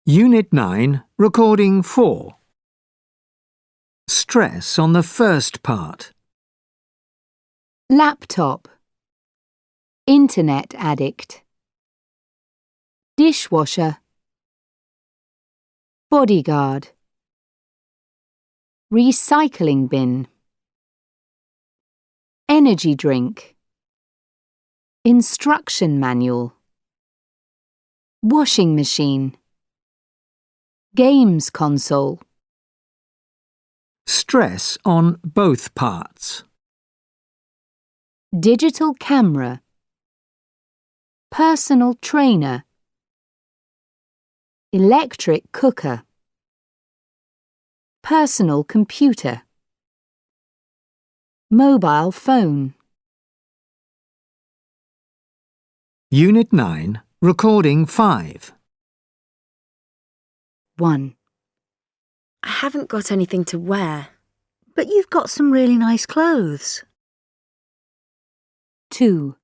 Unit 9, Recording 4. Stress on the first part. Laptop. Internet addict. Dishwasher. Bodyguard. Recycling bin. Energy drink. Instruction manual. Washing machine. Games console. Stress on both parts. Digital camera. Personal trainer. Electric cooker. Personal computer. Mobile phone. Unit 9, Recording 5. 1. I haven't got anything to wear. But you've got some really nice clothes. 2.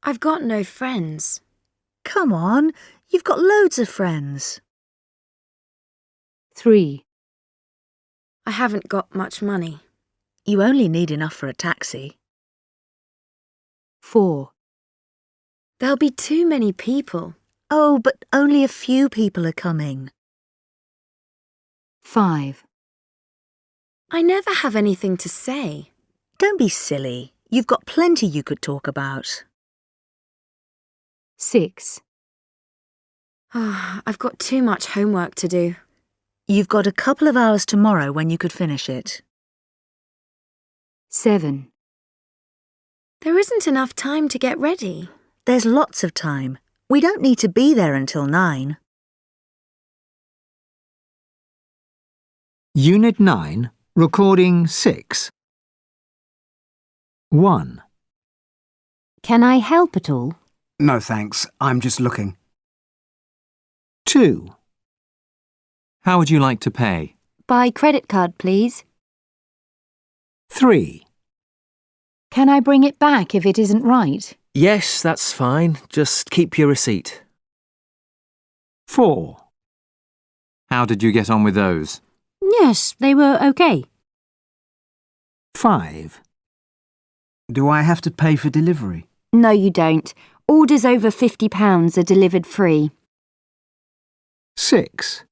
I've got no friends. Come on, you've got loads of friends. 3. I haven't got much money. You only need enough for a taxi. 4. There'll be too many people. Oh, but only a few people are coming. 5. I never have anything to say. Don't be silly. You've got plenty you could talk about. 6. I've got too much homework to do. You've got a couple of hours tomorrow when you could finish it. 7. There isn't enough time to get ready. There's lots of time. We don't need to be there until 9. Unit 9, Recording 6. 1. Can I help at all? No, thanks. I'm just looking. 2. How would you like to pay? By credit card, please. 3. Can I bring it back if it isn't right? Yes, that's fine. Just keep your receipt. 4. How did you get on with those? Yes, they were okay. 5. Do I have to pay for delivery? No, you don't. Orders over £50 are delivered free. 6.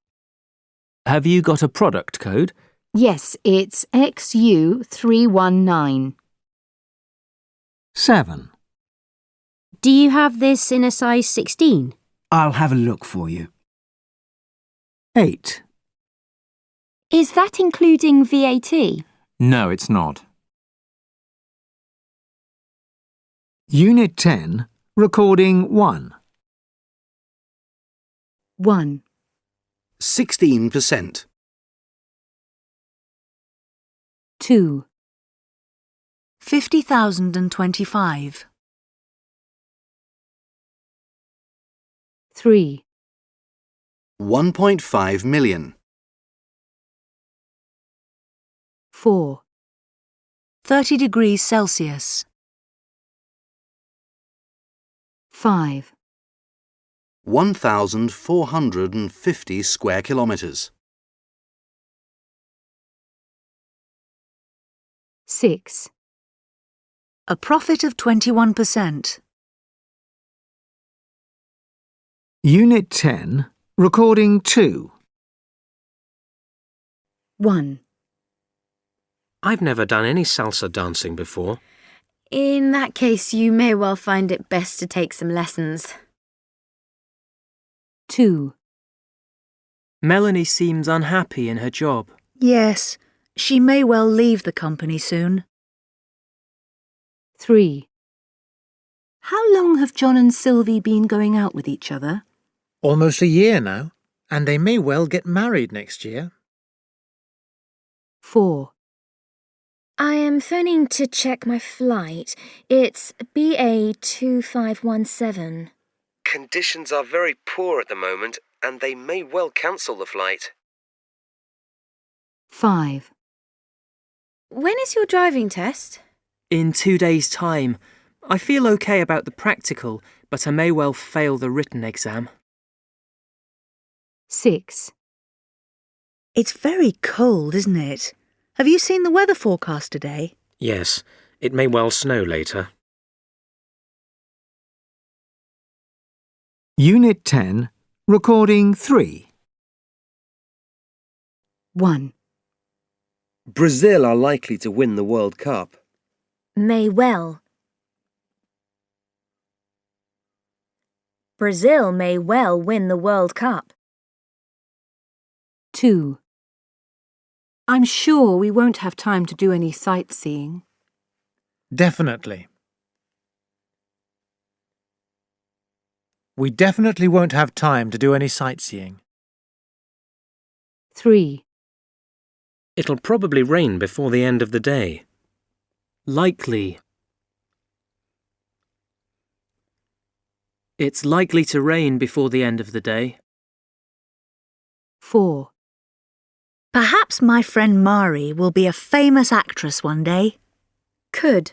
Have you got a product code? Yes, it's XU319. 7. Do you have this in a size 16? I'll have a look for you. 8. Is that including VAT? No, it's not. Unit 10, Recording 1. 1. 16%. 2. 50,025. 3. 1.5 million. 4. 30 degrees Celsius. 5. 1,450 square kilometres. 6. A profit of 21%. Unit 10, Recording 2. 1. I've never done any salsa dancing before. In that case, you may well find it best to take some lessons. 2. Melanie seems unhappy in her job. Yes, she may well leave the company soon. 3. How long have John and Sylvie been going out with each other? Almost a year now, and they may well get married next year. 4. I am phoning to check my flight. It's BA2517. Conditions are very poor at the moment, and they may well cancel the flight. 5. When is your driving test? In 2 days' time. I feel okay about the practical, but I may well fail the written exam. 6. It's very cold, isn't it? Have you seen the weather forecast today? Yes, it may well snow later. Unit 10, Recording 3. 1. Brazil are likely to win the World Cup. May well. Brazil may well win the World Cup. 2. I'm sure we won't have time to do any sightseeing. Definitely. We definitely won't have time to do any sightseeing. 3. It'll probably rain before the end of the day. Likely. It's likely to rain before the end of the day. 4. Perhaps my friend Mari will be a famous actress one day. Could.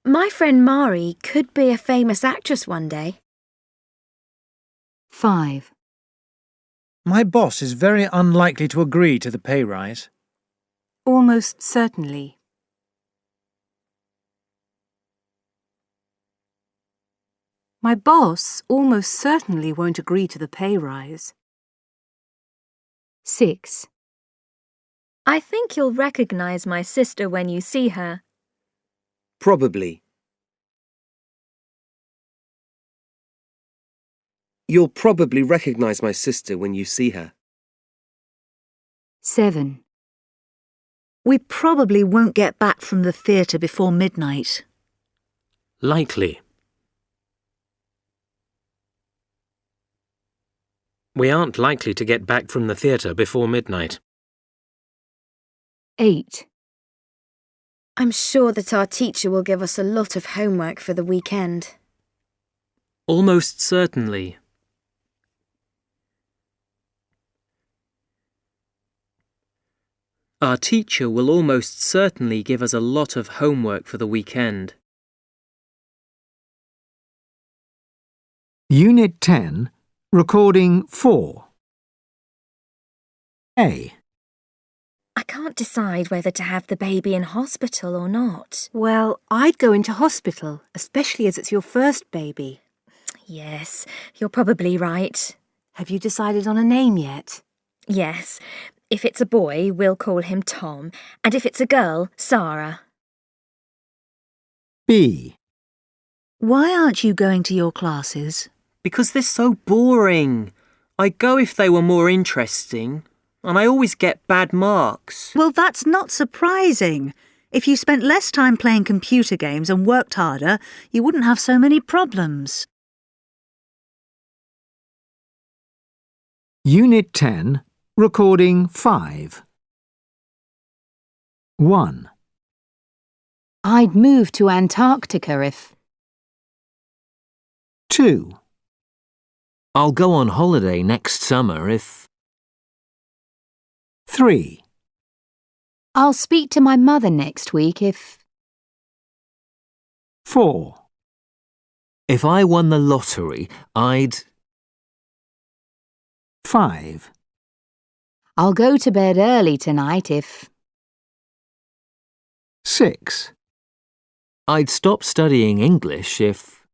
My friend Mari could be a famous actress one day. 5. My boss is very unlikely to agree to the pay rise. Almost certainly. My boss almost certainly won't agree to the pay rise. 6. I think you'll recognize my sister when you see her. Probably. You'll probably recognize my sister when you see her. 7. We probably won't get back from the theatre before midnight. Likely. We aren't likely to get back from the theatre before midnight. 8. I'm sure that our teacher will give us a lot of homework for the weekend. Almost certainly. Our teacher will almost certainly give us a lot of homework for the weekend. Unit 10, Recording 4. A. I can't decide whether to have the baby in hospital or not. Well, I'd go into hospital, especially as it's your first baby. Yes, you're probably right. Have you decided on a name yet? Yes. If it's a boy, we'll call him Tom, and if it's a girl, Sarah. B. Why aren't you going to your classes? Because they're so boring. I'd go if they were more interesting, and I always get bad marks. Well, that's not surprising. If you spent less time playing computer games and worked harder, you wouldn't have so many problems. Unit 10, Recording 5. 1. I'd move to Antarctica if... 2. I'll go on holiday next summer if... 3. I'll speak to my mother next week if... 4. If I won the lottery, I'd... 5. I'll go to bed early tonight if... 6. I'd stop studying English if...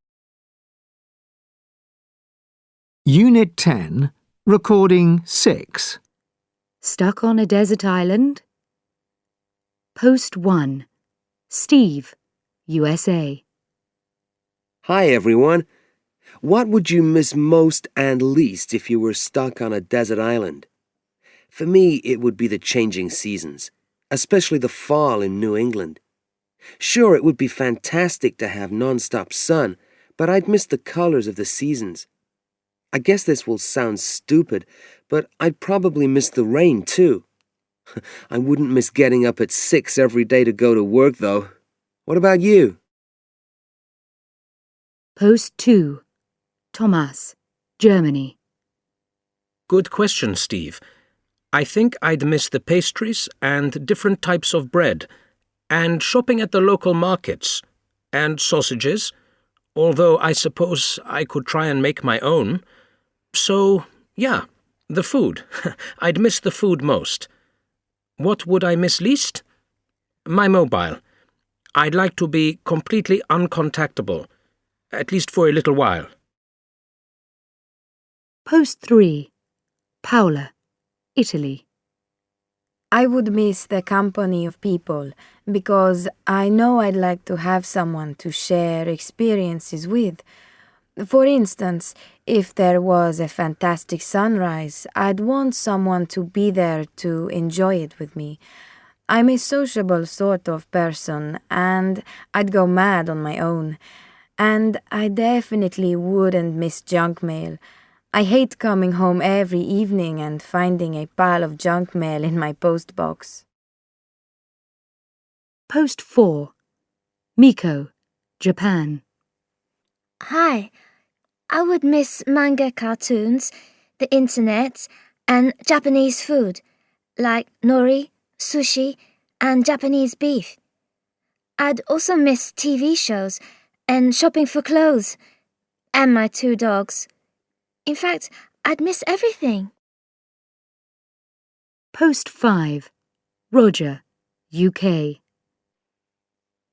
Unit 10, Recording 6. Stuck on a desert island? Post 1. Steve, USA. Hi, everyone. What would you miss most and least if you were stuck on a desert island? For me, it would be the changing seasons, especially the fall in New England. Sure, it would be fantastic to have non-stop sun, but I'd miss the colors of the seasons. I guess this will sound stupid, but I'd probably miss the rain, too. I wouldn't miss getting up at 6 every day to go to work, though. What about you? Post 2. Thomas, Germany. Good question, Steve. I think I'd miss the pastries and different types of bread, and shopping at the local markets, and sausages, although I suppose I could try and make my own. So, yeah, the food. I'd miss the food most. What would I miss least? My mobile. I'd like to be completely uncontactable, at least for a little while. Post 3. Paola, Italy. I would miss the company of people because I know I'd like to have someone to share experiences with. For instance, if there was a fantastic sunrise, I'd want someone to be there to enjoy it with me. I'm a sociable sort of person, and I'd go mad on my own. And I definitely wouldn't miss junk mail. I hate coming home every evening and finding a pile of junk mail in my post box. Post 4. Miko, Japan. Hi. I would miss manga cartoons, the internet, and Japanese food, like nori, sushi, and Japanese beef. I'd also miss TV shows and shopping for clothes, and my 2 dogs. In fact, I'd miss everything. Post 5. Roger, UK.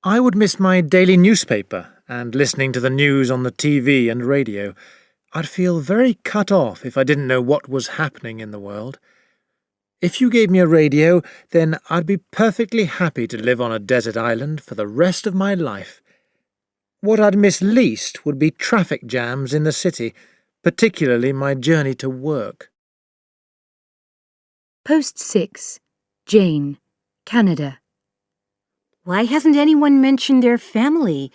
I would miss my daily newspaper and listening to the news on the TV and radio. I'd feel very cut off if I didn't know what was happening in the world. If you gave me a radio, then I'd be perfectly happy to live on a desert island for the rest of my life. What I'd miss least would be traffic jams in the city, particularly my journey to work. Post 6. Jane, Canada. Why hasn't anyone mentioned their family?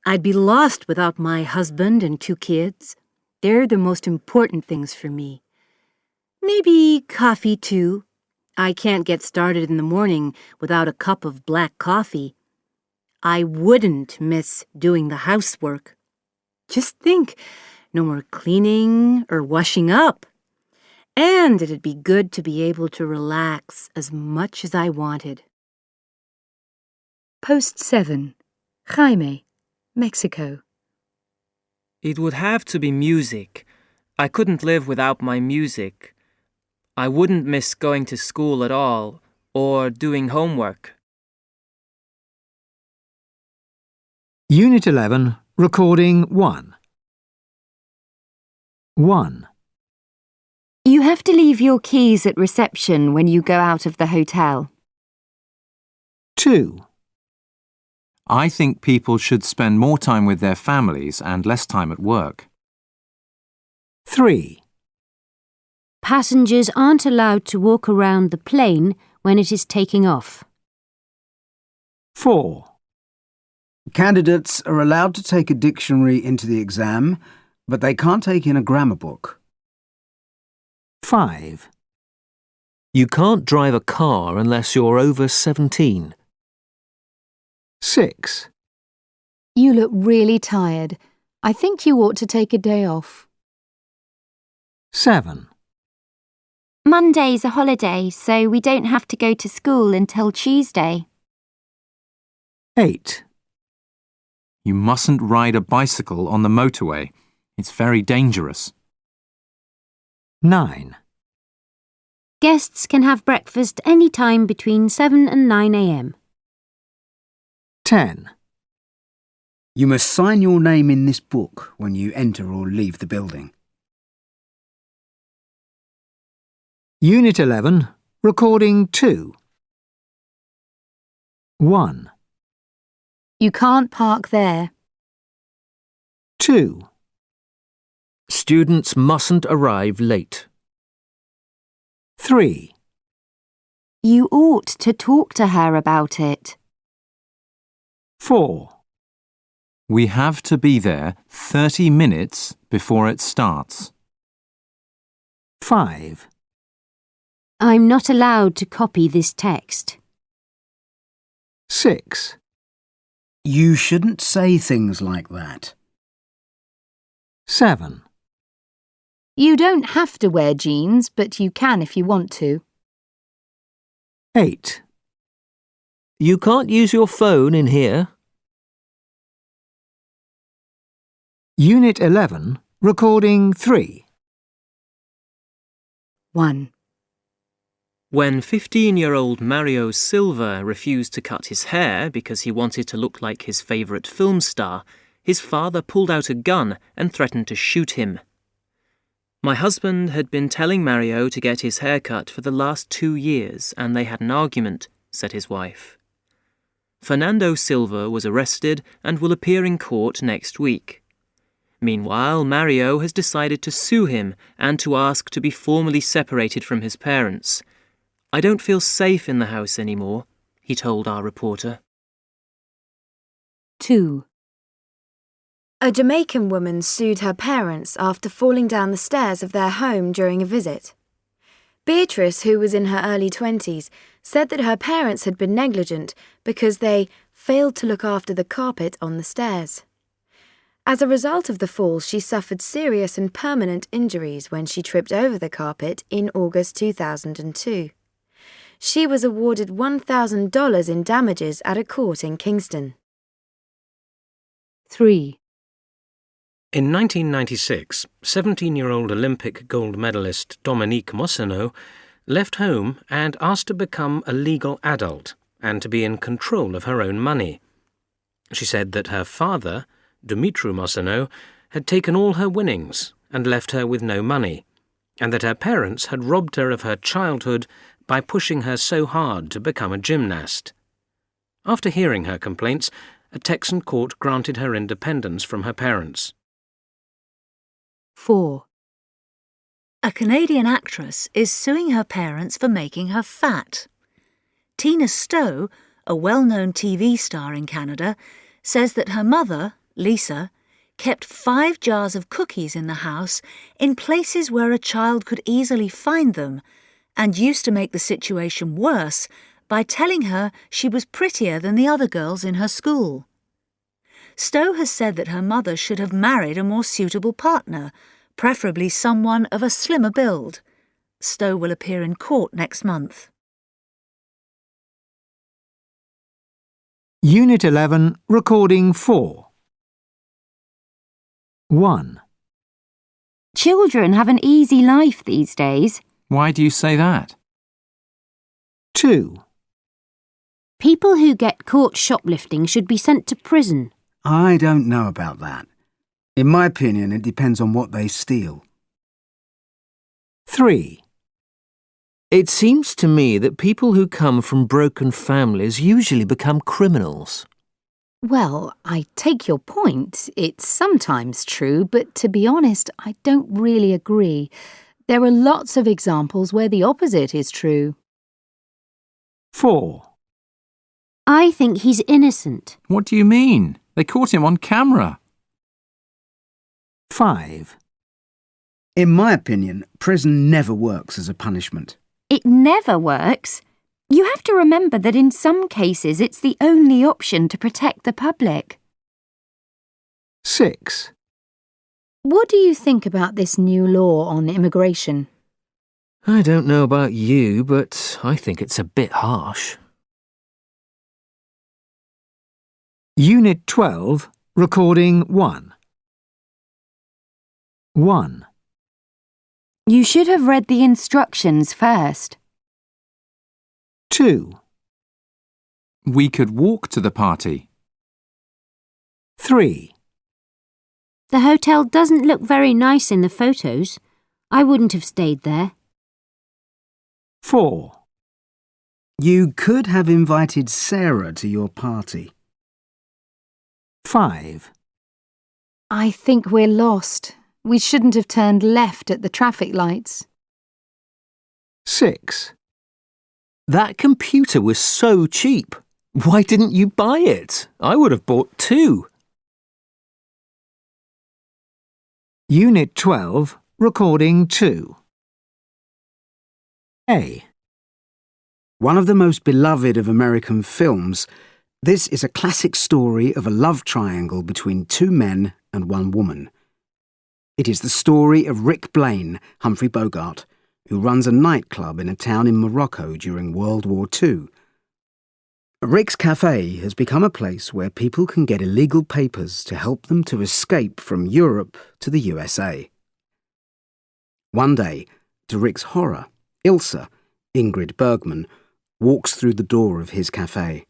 I'd be lost without my husband and 2 kids. They're the most important things for me. Maybe coffee, too. I can't get started in the morning without a cup of black coffee. I wouldn't miss doing the housework. Just think, no more cleaning or washing up. And it'd be good to be able to relax as much as I wanted. Post 7. Jaime, Mexico. It would have to be music. I couldn't live without my music. I wouldn't miss going to school at all, or doing homework. Unit 11, Recording 1. 1. You have to leave your keys at reception when you go out of the hotel. 2. I think people should spend more time with their families and less time at work. 3. Passengers aren't allowed to walk around the plane when it is taking off. 4. Candidates are allowed to take a dictionary into the exam, but they can't take in a grammar book. 5. You can't drive a car unless you're over 17. 6. You look really tired. I think you ought to take a day off. 7. Monday's a holiday, so we don't have to go to school until Tuesday. 8. You mustn't ride a bicycle on the motorway. It's very dangerous. 9. Guests can have breakfast any time between 7 and 9 a.m. 10. You must sign your name in this book when you enter or leave the building. Unit 11, Recording 2. 1. You can't park there. 2. Students mustn't arrive late. 3. You ought to talk to her about it. 4. We have to be there 30 minutes before it starts. 5. I'm not allowed to copy this text. 6. You shouldn't say things like that. 7. You don't have to wear jeans, but you can if you want to. 8. You can't use your phone in here. Unit 11, Recording 3. 1. When 15-year-old Mario Silva refused to cut his hair because he wanted to look like his favourite film star, his father pulled out a gun and threatened to shoot him. My husband had been telling Mario to get his hair cut for the last 2 years, and they had an argument, said his wife. Fernando Silva was arrested and will appear in court next week. Meanwhile, Mario has decided to sue him and to ask to be formally separated from his parents. I don't feel safe in the house anymore, he told our reporter. 2. A Jamaican woman sued her parents after falling down the stairs of their home during a visit. Beatrice, who was in her early 20s, said that her parents had been negligent because they failed to look after the carpet on the stairs. As a result of the fall, she suffered serious and permanent injuries when she tripped over the carpet in August 2002. She was awarded $1,000 in damages at a court in Kingston. 3. In 1996, 17-year-old Olympic gold medalist Dominique Mossano left home and asked to become a legal adult and to be in control of her own money. She said that her father, Dumitru Mossano, had taken all her winnings and left her with no money, and that her parents had robbed her of her childhood by pushing her so hard to become a gymnast. After hearing her complaints, a Texan court granted her independence from her parents. 4. A Canadian actress is suing her parents for making her fat. Tina Stowe, a well-known TV star in Canada, says that her mother, Lisa, kept 5 jars of cookies in the house in places where a child could easily find them, and used to make the situation worse by telling her she was prettier than the other girls in her school. Stowe has said that her mother should have married a more suitable partner, preferably someone of a slimmer build. Stowe will appear in court next month. Unit 11, Recording 4. 1. Children have an easy life these days. Why do you say that? 2. People who get caught shoplifting should be sent to prison. I don't know about that. In my opinion, it depends on what they steal. 3. It seems to me that people who come from broken families usually become criminals. Well, I take your point. It's sometimes true, but to be honest, I don't really agree. There are lots of examples where the opposite is true. 4. I think he's innocent. What do you mean? They caught him on camera. 5. In my opinion, prison never works as a punishment. It never works. You have to remember that in some cases it's the only option to protect the public. 6. What do you think about this new law on immigration? I don't know about you, but I think it's a bit harsh. Unit 12, Recording 1. 1. You should have read the instructions first. 2. We could walk to the party. 3. The hotel doesn't look very nice in the photos. I wouldn't have stayed there. 4. You could have invited Sarah to your party. 5. I think we're lost. We shouldn't have turned left at the traffic lights. 6. That computer was so cheap. Why didn't you buy it? I would have bought 2. Unit 12, Recording 2. A. One of the most beloved of American films, this is a classic story of a love triangle between 2 men and 1 woman. It is the story of Rick Blaine, Humphrey Bogart, who runs a nightclub in a town in Morocco during World War II. Rick's Cafe has become a place where people can get illegal papers to help them to escape from Europe to the USA. One day, to Rick's horror, Ilse, Ingrid Bergman, walks through the door of his cafe.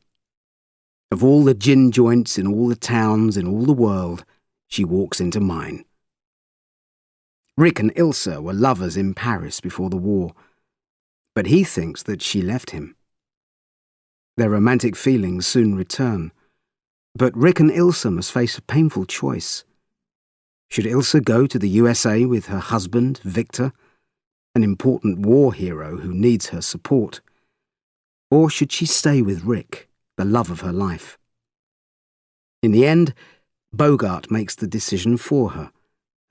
Of all the gin joints in all the towns in all the world, she walks into mine. Rick and Ilse were lovers in Paris before the war, but he thinks that she left him. Their romantic feelings soon return, but Rick and Ilse must face a painful choice. Should Ilse go to the USA with her husband, Victor, an important war hero who needs her support, or should she stay with Rick, the love of her life? In the end, Bogart makes the decision for her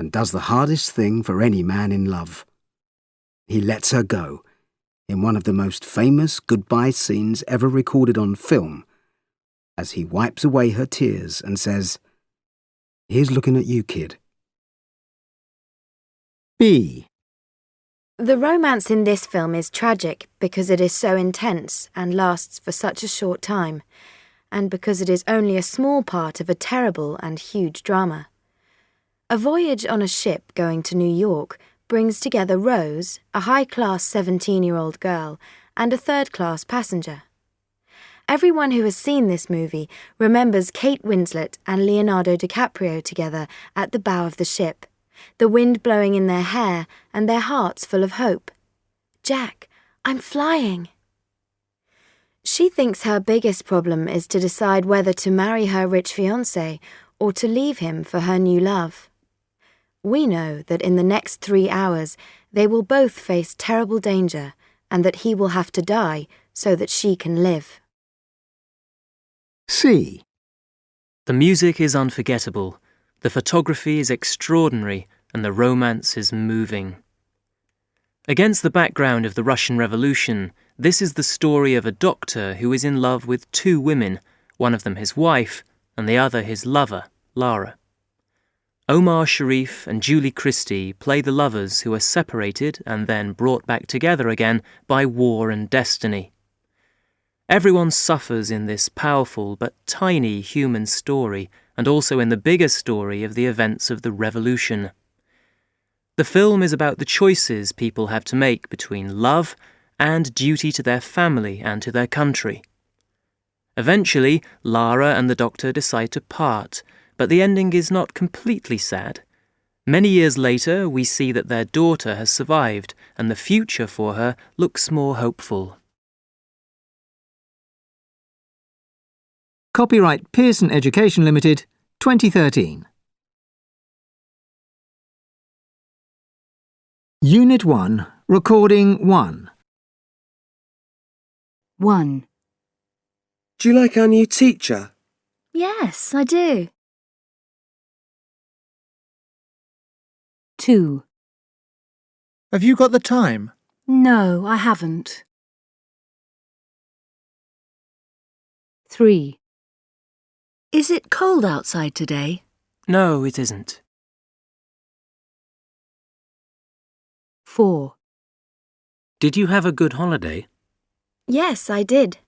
and does the hardest thing for any man in love. He lets her go in one of the most famous goodbye scenes ever recorded on film, as he wipes away her tears and says, "Here's looking at you, kid." B. The romance in this film is tragic because it is so intense and lasts for such a short time, and because it is only a small part of a terrible and huge drama. A voyage on a ship going to New York brings together Rose, a high-class 17-year-old girl, and a third-class passenger. Everyone who has seen this movie remembers Kate Winslet and Leonardo DiCaprio together at the bow of the ship, the wind blowing in their hair and their hearts full of hope. "Jack, I'm flying." She thinks her biggest problem is to decide whether to marry her rich fiancé or to leave him for her new love. We know that in the next 3 hours they will both face terrible danger and that he will have to die so that she can live. C. The music is unforgettable, the photography is extraordinary, and the romance is moving. Against the background of the Russian Revolution, this is the story of a doctor who is in love with 2 women, one of them his wife, and the other his lover, Lara. Omar Sharif and Julie Christie play the lovers who are separated and then brought back together again by war and destiny. Everyone suffers in this powerful but tiny human story, and also in the bigger story of the events of the revolution. The film is about the choices people have to make between love and duty to their family and to their country. Eventually, Lara and the doctor decide to part, but the ending is not completely sad. Many years later, we see that their daughter has survived, and the future for her looks more hopeful. Copyright Pearson Education Limited, 2013. Unit 1, Recording 1. 1. Do you like our new teacher? Yes, I do. 2. Have you got the time? No, I haven't. 3. Is it cold outside today? No, it isn't. 4. Did you have a good holiday? Yes, I did.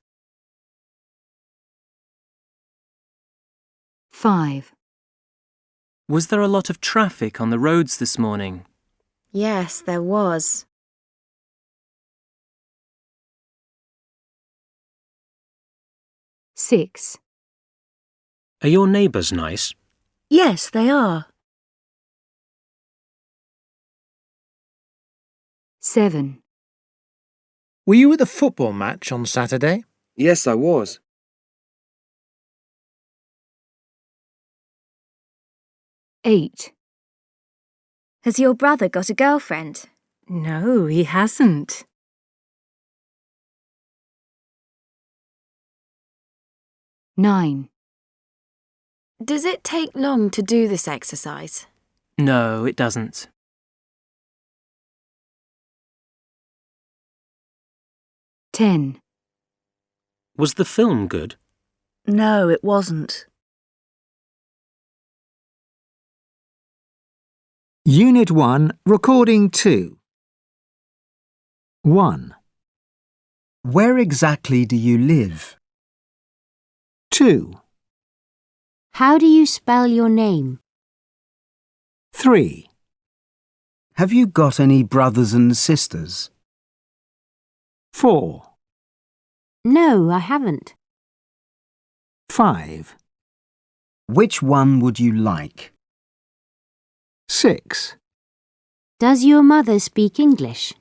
5. Was there a lot of traffic on the roads this morning? Yes, there was. 6. Are your neighbours nice? Yes, they are. 7. Were you at the football match on Saturday? Yes, I was. 8. Has your brother got a girlfriend? No, he hasn't. 9. Does it take long to do this exercise? No, it doesn't. 10. Was the film good? No, it wasn't. Unit 1, Recording 2. 1. Where exactly do you live? 2, How do you spell your name? 3, Have you got any brothers and sisters? 4, No, I haven't. 5, Which one would you like? 6, Does your mother speak English?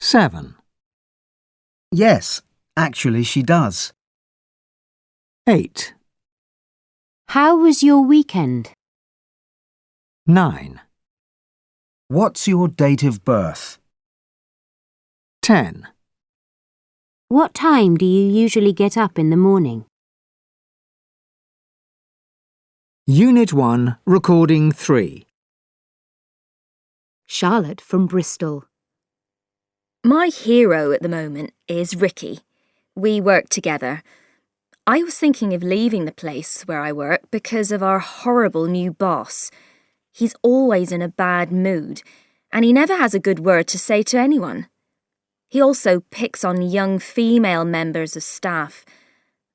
7, Yes, actually she does. 8, How was your weekend? 9, What's your date of birth? 10. What time do you usually get up in the morning? Unit 1, Recording 3. Charlotte from Bristol. My hero at the moment is Ricky. We work together. I was thinking of leaving the place where I work because of our horrible new boss. He's always in a bad mood, and he never has a good word to say to anyone. He also picks on young female members of staff.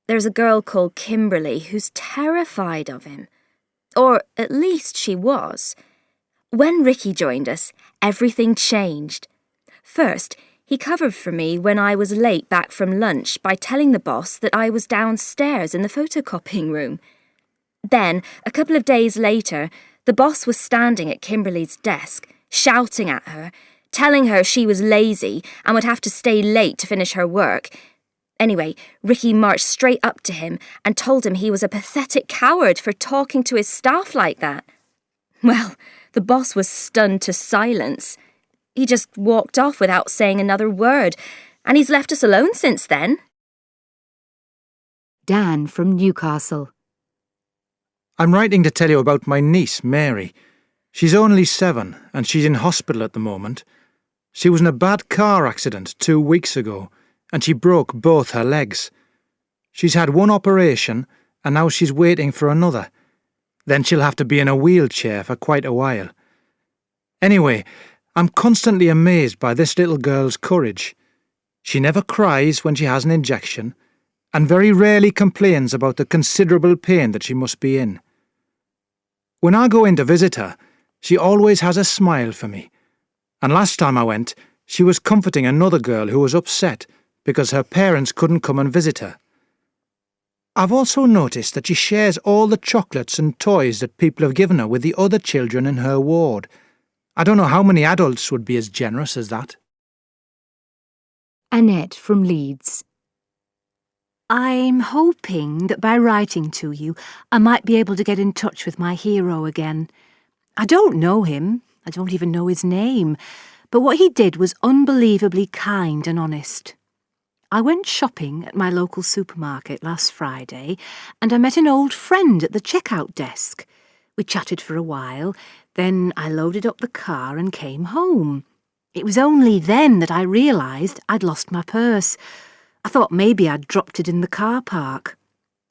There's a girl called Kimberly who's terrified of him. Or at least she was. When Ricky joined us, everything changed. First, he covered for me when I was late back from lunch by telling the boss that I was downstairs in the photocopying room. Then, a couple of days later, the boss was standing at Kimberly's desk, shouting at her, telling her she was lazy and would have to stay late to finish her work. Anyway, Ricky marched straight up to him and told him he was a pathetic coward for talking to his staff like that. Well, the boss was stunned to silence. He just walked off without saying another word, and he's left us alone since then. Dan from Newcastle. I'm writing to tell you about my niece, Mary. She's only 7, and she's in hospital at the moment. She was in a bad car accident 2 weeks ago, and she broke both her legs. She's had one operation, and now she's waiting for another. Then she'll have to be in a wheelchair for quite a while. Anyway, I'm constantly amazed by this little girl's courage. She never cries when she has an injection, and very rarely complains about the considerable pain that she must be in. When I go in to visit her, she always has a smile for me. And last time I went, she was comforting another girl who was upset because her parents couldn't come and visit her. I've also noticed that she shares all the chocolates and toys that people have given her with the other children in her ward. I don't know how many adults would be as generous as that. Annette from Leeds. I'm hoping that by writing to you, I might be able to get in touch with my hero again. I don't know him. I don't even know his name. But what he did was unbelievably kind and honest. I went shopping at my local supermarket last Friday, and I met an old friend at the checkout desk. We chatted for a while, then I loaded up the car and came home. It was only then that I realised I'd lost my purse. I thought maybe I'd dropped it in the car park.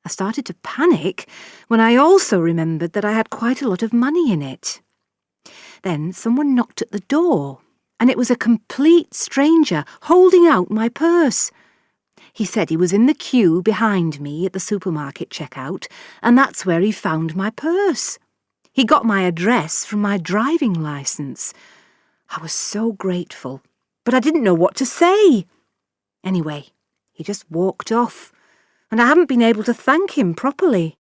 I started to panic when I also remembered that I had quite a lot of money in it. Then someone knocked at the door, and it was a complete stranger holding out my purse. He said he was in the queue behind me at the supermarket checkout, and that's where he found my purse. He got my address from my driving licence. I was so grateful, but I didn't know what to say. Anyway, he just walked off, and I haven't been able to thank him properly.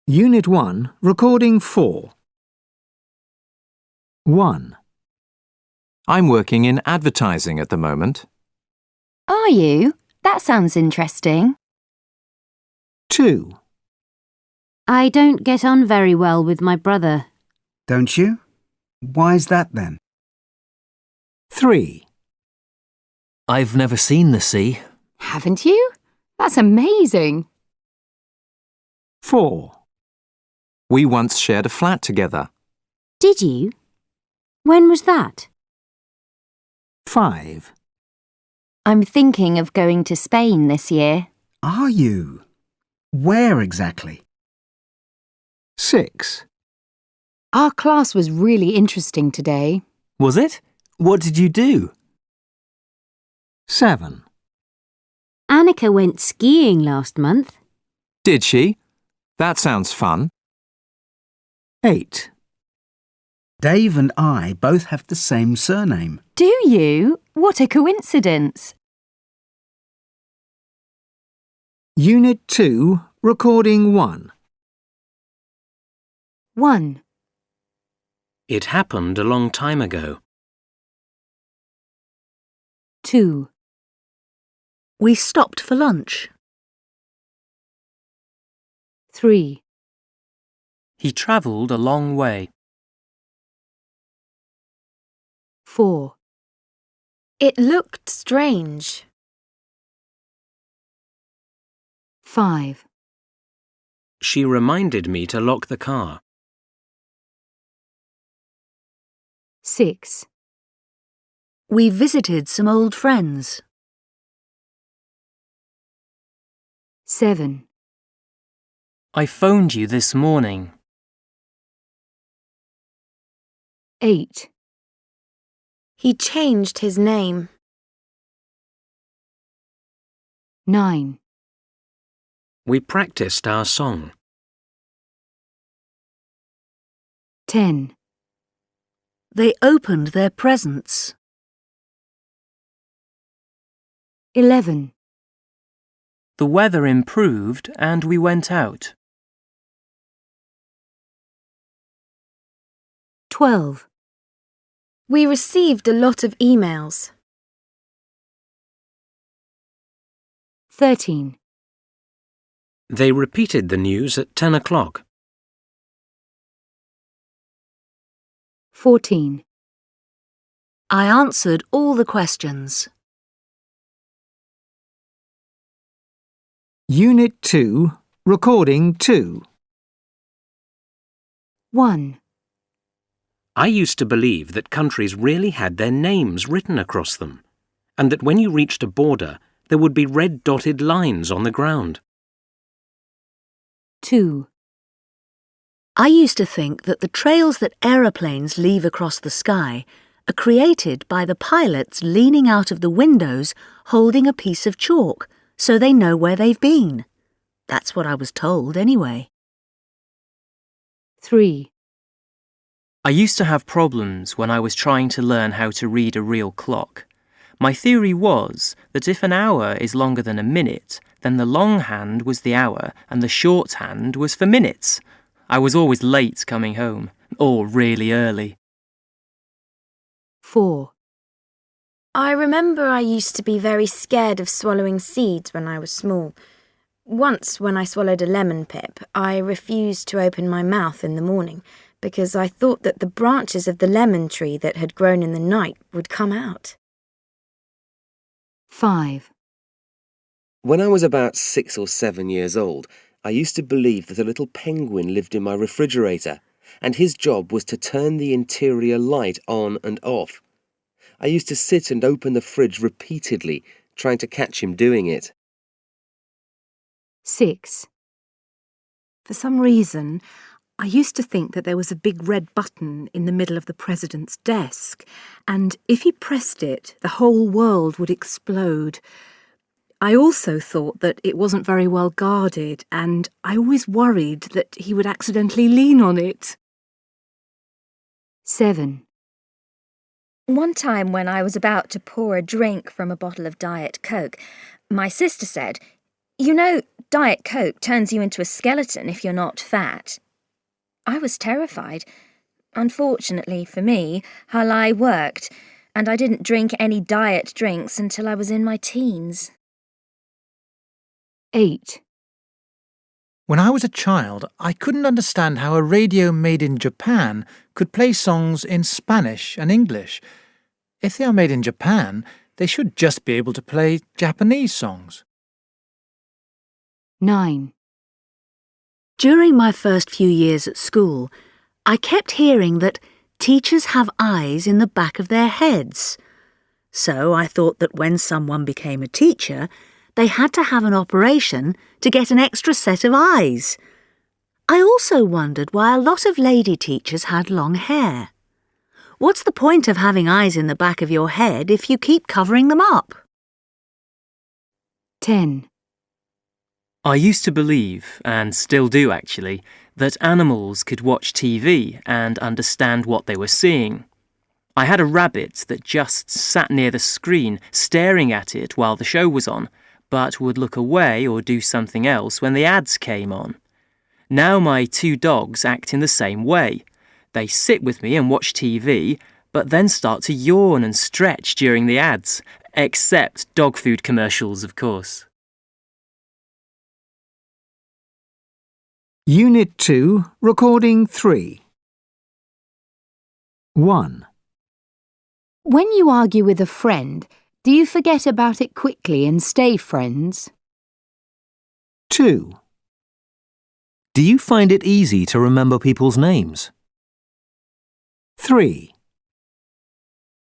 Unit 1, Recording 4. 1, I'm working in advertising at the moment. Are you? That sounds interesting. 2, I don't get on very well with my brother. Don't you? Why's that then? 3, I've never seen the sea. Haven't you? That's amazing. 4, We once shared a flat together. Did you? When was that? 5, I'm thinking of going to Spain this year. Are you? Where exactly? 6, Our class was really interesting today. Was it? What did you do? 7, Annika went skiing last month. Did she? That sounds fun. 8. Dave and I both have the same surname. Do you? What a coincidence. Unit 2, Recording 1. 1. It happened a long time ago. 2. We stopped for lunch. 3. He travelled a long way. 4. It looked strange. 5. She reminded me to lock the car. 6. We visited some old friends. 7. I phoned you this morning. 8. He changed his name. 9. We practiced our song. 10. They opened their presents. 11. The weather improved and we went out. 12. We received a lot of emails. 13. They repeated the news at 10 o'clock. 14. I answered all the questions. Unit 2, Recording 2. 1. I used to believe that countries really had their names written across them, and that when you reached a border, there would be red dotted lines on the ground. 2. I used to think that the trails that aeroplanes leave across the sky are created by the pilots leaning out of the windows holding a piece of chalk so they know where they've been. That's what I was told anyway. 3. I used to have problems when I was trying to learn how to read a real clock. My theory was that if an hour is longer than a minute, then the long hand was the hour and the short hand was for minutes. I was always late coming home, or really early. 4. I remember I used to be very scared of swallowing seeds when I was small. Once, when I swallowed a lemon pip, I refused to open my mouth in the morning because I thought that the branches of the lemon tree that had grown in the night would come out. 5. When I was about 6 or 7 years old, I used to believe that a little penguin lived in my refrigerator, and his job was to turn the interior light on and off. I used to sit and open the fridge repeatedly, trying to catch him doing it. 6. For some reason, I used to think that there was a big red button in the middle of the president's desk, and if he pressed it, the whole world would explode. I also thought that it wasn't very well guarded, and I always worried that he would accidentally lean on it. 7. One time when I was about to pour a drink from a bottle of Diet Coke, my sister said, "You know, Diet Coke turns you into a skeleton if you're not fat." I was terrified. Unfortunately for me, her lie worked, and I didn't drink any diet drinks until I was in my teens. 8. When I was a child, I couldn't understand how a radio made in Japan could play songs in Spanish and English. If they are made in Japan, they should just be able to play Japanese songs. 9. During my first few years at school, I kept hearing that teachers have eyes in the back of their heads. So I thought that when someone became a teacher, they had to have an operation to get an extra set of eyes. I also wondered why a lot of lady teachers had long hair. What's the point of having eyes in the back of your head if you keep covering them up? 10. I used to believe, and still do actually, that animals could watch TV and understand what they were seeing. I had a rabbit that just sat near the screen, staring at it while the show was on, but would look away or do something else when the ads came on. Now my 2 dogs act in the same way. They sit with me and watch TV, but then start to yawn and stretch during the ads, except dog food commercials, of course. Unit 2, Recording 3. 1. When you argue with a friend, do you forget about it quickly and stay friends? 2. Do you find it easy to remember people's names? 3.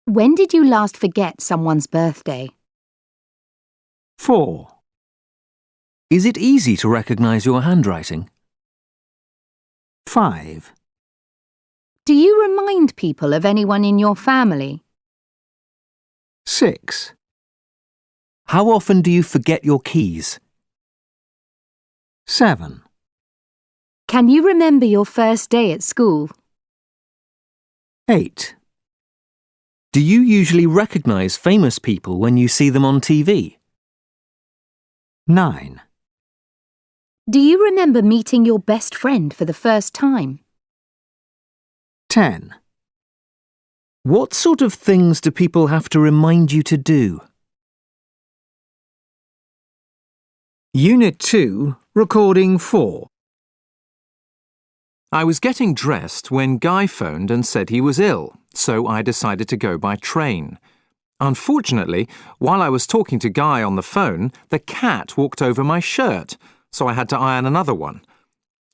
When did you last forget someone's birthday? 4. Is it easy to recognize your handwriting? 5. Do you remind people of anyone in your family? 6. How often do you forget your keys? 7. Can you remember your first day at school? 8. Do you usually recognize famous people when you see them on TV? 9. Do you remember meeting your best friend for the first time? 10. What sort of things do people have to remind you to do? Unit 2, Recording 4. I was getting dressed when Guy phoned and said he was ill, so I decided to go by train. Unfortunately, while I was talking to Guy on the phone, the cat walked over my shirt, so I had to iron another one.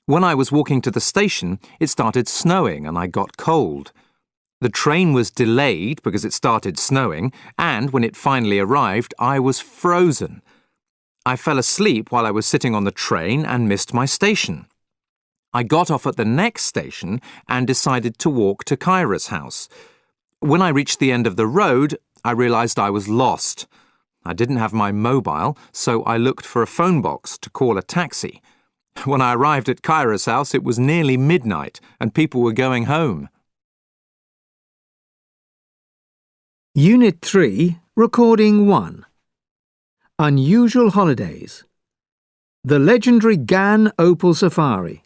When I was walking to the station, it started snowing and I got cold. The train was delayed because it started snowing, and when it finally arrived, I was frozen. I fell asleep while I was sitting on the train and missed my station. I got off at the next station and decided to walk to Kyra's house. When I reached the end of the road, I realized I was lost. I didn't have my mobile, so I looked for a phone box to call a taxi. When I arrived at Kyra's house, it was nearly midnight and people were going home. Unit 3, Recording 1. Unusual Holidays. The legendary Gan Opal Safari.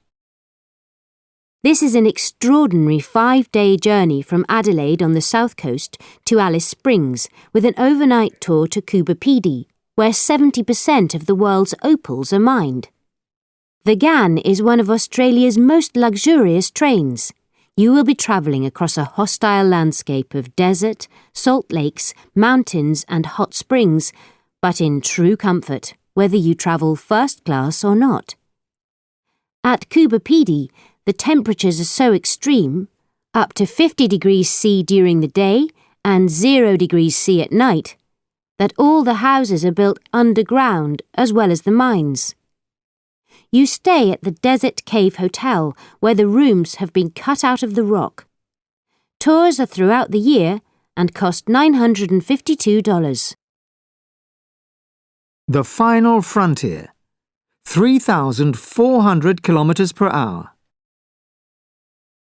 This is an extraordinary 5-day journey from Adelaide on the south coast to Alice Springs, with an overnight tour to Coober Pedy, where 70% of the world's opals are mined. The Gan is one of Australia's most luxurious trains. You will be travelling across a hostile landscape of desert, salt lakes, mountains and hot springs, but in true comfort, whether you travel first class or not. At Coober Pedy, the temperatures are so extreme, up to 50 degrees C during the day and 0 degrees C at night, that all the houses are built underground as well as the mines. You stay at the Desert Cave Hotel, where the rooms have been cut out of the rock. Tours are throughout the year and cost $952. The Final Frontier. 3,400 kilometers per hour.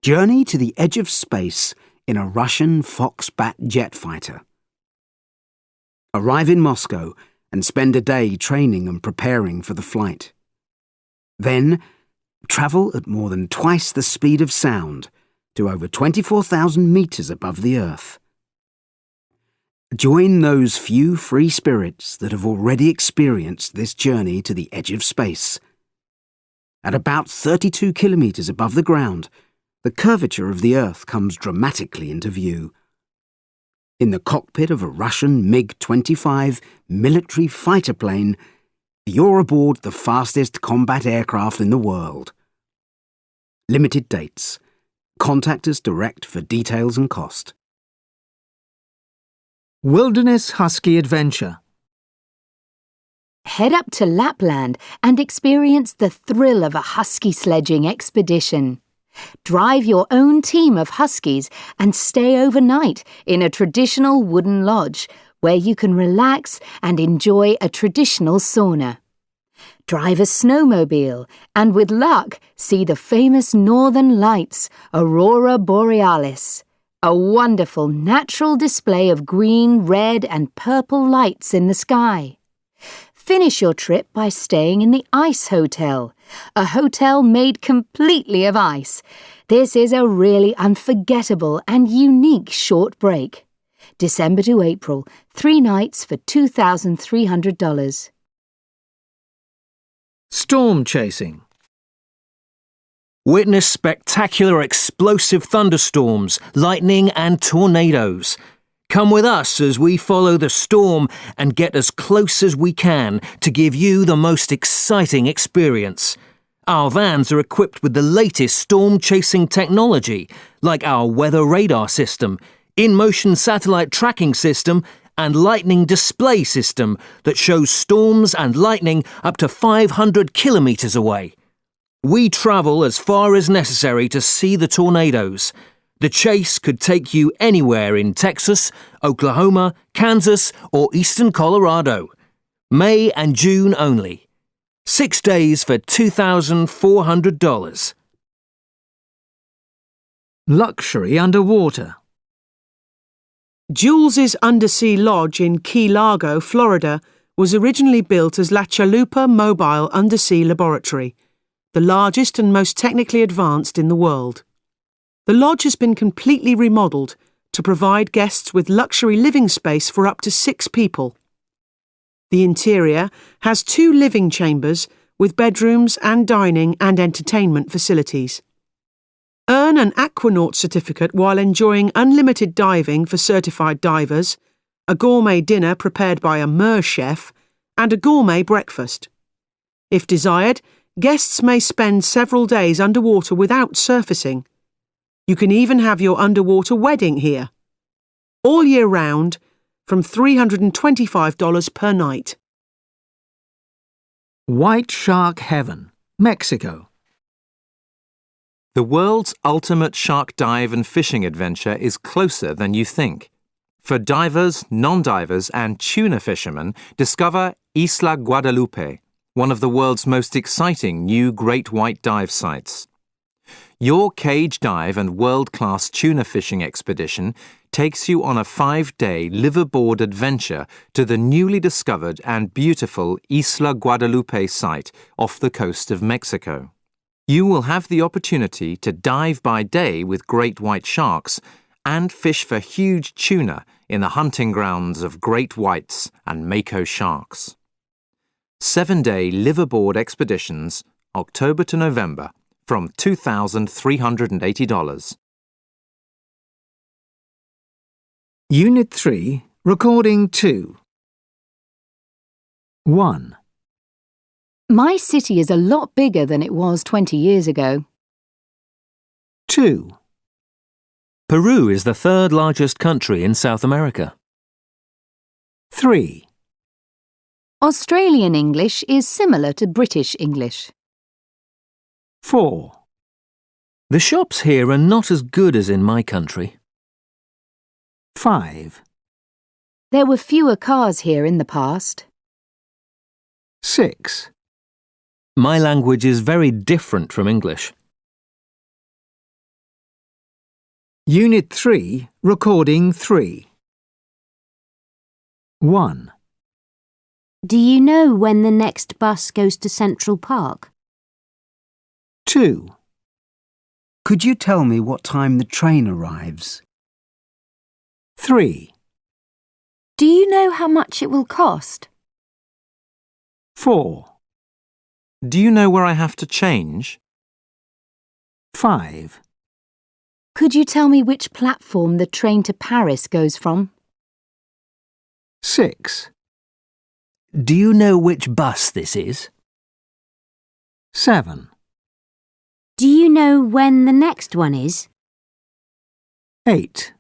Journey to the edge of space in a Russian Fox-Bat jet fighter. Arrive in Moscow and spend a day training and preparing for the flight. Then, travel at more than twice the speed of sound to over 24,000 meters above the Earth. Join those few free spirits that have already experienced this journey to the edge of space. At about 32 kilometers above the ground, the curvature of the Earth comes dramatically into view. In the cockpit of a Russian MiG-25 military fighter plane, you're aboard the fastest combat aircraft in the world. Limited dates. Contact us direct for details and cost. Wilderness Husky Adventure. Head up to Lapland and experience the thrill of a husky sledging expedition. Drive your own team of huskies and stay overnight in a traditional wooden lodge, where you can relax and enjoy a traditional sauna. Drive a snowmobile and, with luck, see the famous northern lights, Aurora Borealis, a wonderful natural display of green, red and purple lights in the sky. Finish your trip by staying in the Ice Hotel, a hotel made completely of ice. This is a really unforgettable and unique short break. December to April, 3 nights for $2,300. Storm chasing. Witness spectacular explosive thunderstorms, lightning and tornadoes. Come with us as we follow the storm and get as close as we can to give you the most exciting experience. Our vans are equipped with the latest storm-chasing technology, like our weather radar system, in-motion satellite tracking system, and lightning display system that shows storms and lightning up to 500 kilometres away. We travel as far as necessary to see the tornadoes. The chase could take you anywhere in Texas, Oklahoma, Kansas, or eastern Colorado. May and June only. 6 days for $2,400. Luxury underwater. Jules's Undersea Lodge in Key Largo, Florida, was originally built as La Chalupa Mobile Undersea Laboratory, the largest and most technically advanced in the world. The lodge has been completely remodelled to provide guests with luxury living space for up to 6 people. The interior has 2 living chambers with bedrooms and dining and entertainment facilities. Earn an Aquanaut certificate while enjoying unlimited diving for certified divers, a gourmet dinner prepared by a MER chef, and a gourmet breakfast. If desired, guests may spend several days underwater without surfacing. You can even have your underwater wedding here. All year round, from $325 per night. White Shark Heaven, Mexico. The world's ultimate shark dive and fishing adventure is closer than you think. For divers, non-divers and tuna fishermen, discover Isla Guadalupe, one of the world's most exciting new great white dive sites. Your cage dive and world-class tuna fishing expedition takes you on a 5-day liveaboard adventure to the newly discovered and beautiful Isla Guadalupe site off the coast of Mexico. You will have the opportunity to dive by day with great white sharks and fish for huge tuna in the hunting grounds of great whites and mako sharks. 7-day liveaboard expeditions, October to November, from $2,380. Unit 3, Recording 2. 1. My city is a lot bigger than it was 20 years ago. 2. Peru is the 3rd largest country in South America. 3. Australian English is similar to British English. 4. The shops here are not as good as in my country. 5. There were fewer cars here in the past. 6. My language is very different from English. Unit 3, Recording 3. 1. Do you know when the next bus goes to Central Park? 2. Could you tell me what time the train arrives? 3. Do you know how much it will cost? 4. Do you know where I have to change? 5. Could you tell me which platform the train to Paris goes from? 6. Do you know which bus this is? 7. Do you know when the next one is? 8.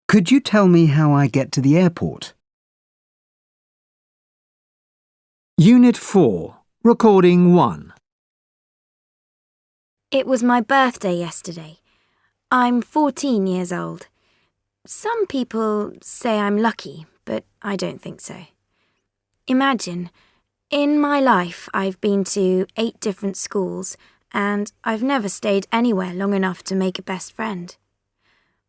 Could you tell me how I get to the airport? Unit 4, Recording 1. It was my birthday yesterday. I'm 14 years old. Some people say I'm lucky but I don't think so. Imagine, in my life I've been to 8 different schools and I've never stayed anywhere long enough to make a best friend.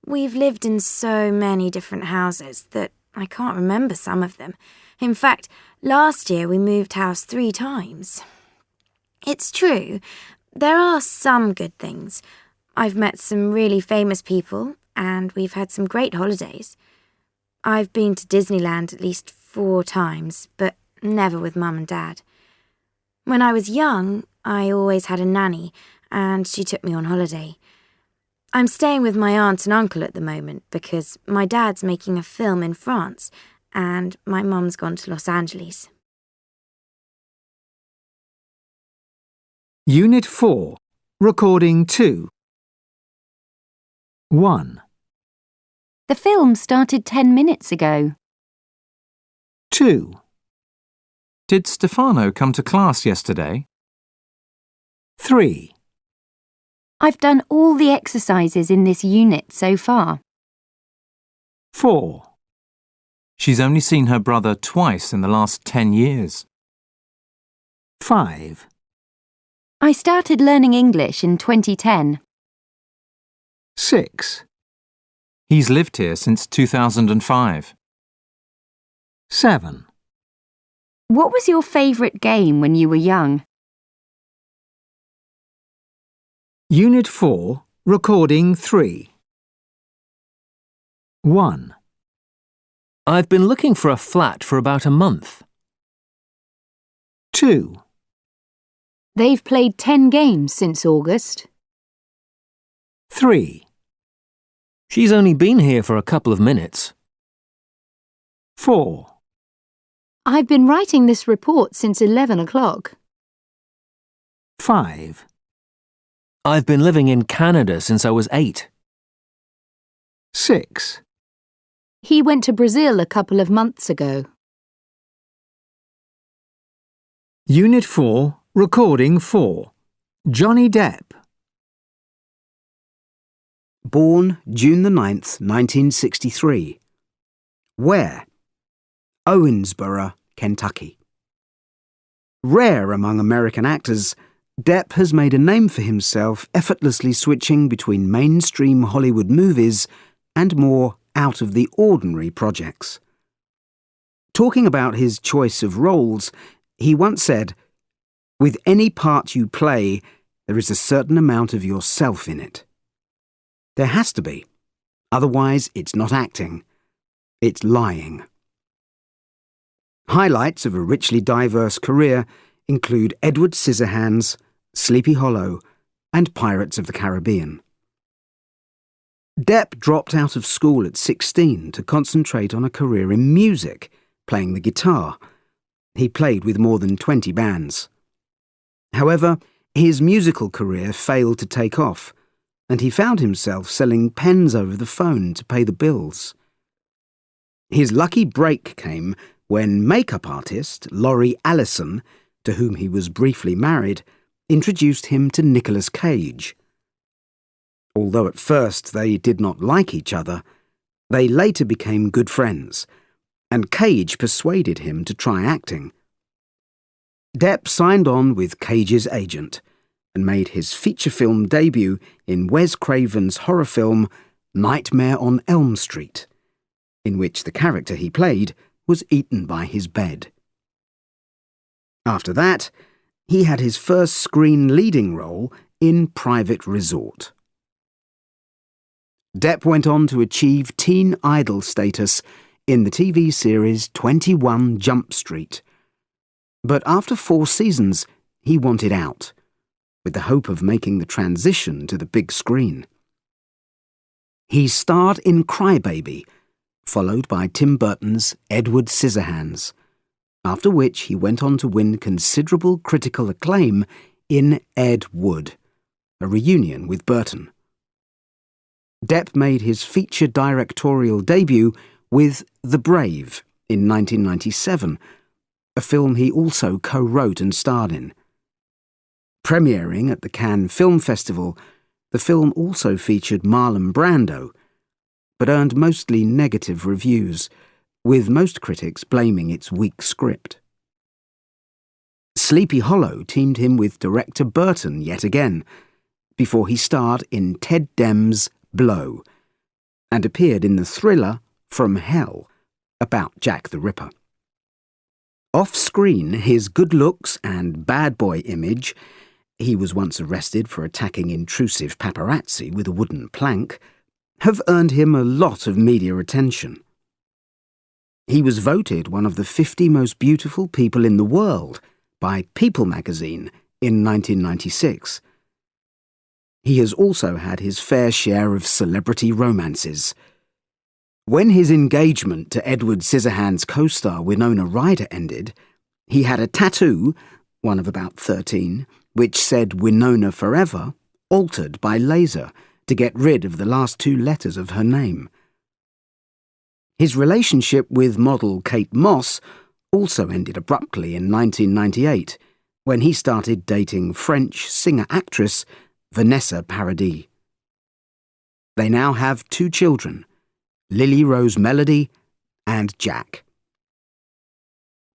We've lived in so many different houses that I can't remember some of them. In fact, last year we moved house 3 times. It's true, there are some good things. I've met some really famous people and we've had some great holidays. I've been to Disneyland at least 4 times, but never with Mum and Dad. When I was young, I always had a nanny, and she took me on holiday. I'm staying with my aunt and uncle at the moment because my dad's making a film in France, and my mum's gone to Los Angeles. Unit 4, Recording 2. 1, The film started 10 minutes ago. 2, Did Stefano come to class yesterday? 3, I've done all the exercises in this unit so far. 4, She's only seen her brother twice in the last 10 years. 5, I started learning English in 2010. 6, He's lived here since 2005. 7, What was your favourite game when you were young? Unit 4, Recording 3. 1, I've been looking for a flat for about a month. 2, They've played 10 games since August. 3, She's only been here for a couple of minutes. 4, I've been writing this report since 11 o'clock. 5, I've been living in Canada since I was 8. 6, He went to Brazil a couple of months ago. Unit 4, Recording 4. Johnny Depp. Born June the 9th, 1963. Where? Owensboro, Kentucky. Rare among American actors, Depp has made a name for himself effortlessly switching between mainstream Hollywood movies and more out-of-the-ordinary projects. Talking about his choice of roles, he once said, "With any part you play, there is a certain amount of yourself in it. There has to be. Otherwise, it's not acting. It's lying." Highlights of a richly diverse career include Edward Scissorhands, Sleepy Hollow, and Pirates of the Caribbean. Depp dropped out of school at 16 to concentrate on a career in music, playing the guitar. He played with more than 20 bands. However, his musical career failed to take off, and he found himself selling pens over the phone to pay the bills. His lucky break came when makeup artist Laurie Allison, to whom he was briefly married, introduced him to Nicolas Cage. Although at first they did not like each other, they later became good friends, and Cage persuaded him to try acting. Depp signed on with Cage's agent and made his feature film debut in Wes Craven's horror film Nightmare on Elm Street, in which the character he played was eaten by his bed. After that, he had his first screen leading role in Private Resort. Depp went on to achieve teen idol status in the TV series 21 Jump Street. But after 4 seasons, he wanted out, with the hope of making the transition to the big screen. He starred in Crybaby, followed by Tim Burton's Edward Scissorhands, after which he went on to win considerable critical acclaim in Ed Wood, a reunion with Burton. Depp made his feature directorial debut with The Brave in 1997, a film he also co-wrote and starred in. Premiering at the Cannes Film Festival, the film also featured Marlon Brando, but earned mostly negative reviews, with most critics blaming its weak script. Sleepy Hollow teamed him with director Burton yet again, before he starred in Ted Dem's Blow, and appeared in the thriller From Hell, about Jack the Ripper. Off-screen, his good looks and bad boy image — he was once arrested for attacking intrusive paparazzi with a wooden plank — have earned him a lot of media attention. He was voted one of the 50 most beautiful people in the world by People magazine in 1996. He has also had his fair share of celebrity romances. When his engagement to Edward Scissorhands co-star Winona Ryder ended, he had a tattoo, one of about 13, which said Winona Forever, altered by laser to get rid of the last 2 letters of her name. His relationship with model Kate Moss also ended abruptly in 1998, when he started dating French singer-actress Vanessa Paradis. They now have 2 children, Lily Rose Melody and Jack.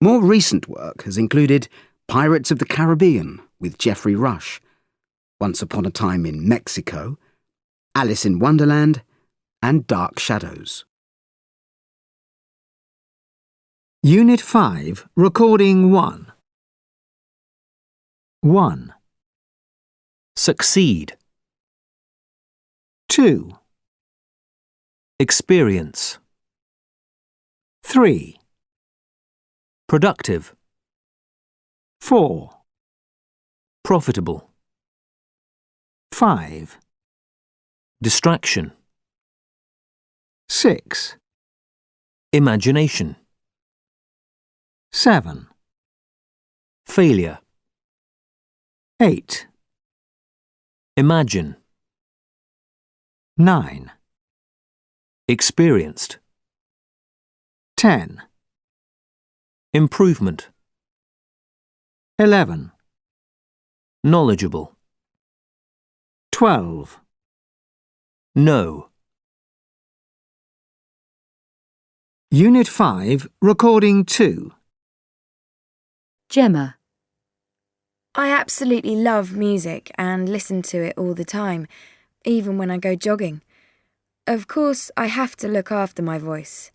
More recent work has included Pirates of the Caribbean with Geoffrey Rush, Once Upon a Time in Mexico, Alice in Wonderland, and Dark Shadows. Unit 5, Recording 1. 1, Succeed. 2, Experience. 3, Productive. 4, Profitable. 5, Distraction. 6, Imagination. 7, Failure. 8, Imagine. 9, Experienced. 10, Improvement. 11, Knowledgeable. 12. No. Unit 5, Recording 2. Gemma. I absolutely love music and listen to it all the time, even when I go jogging. Of course, I have to look after my voice.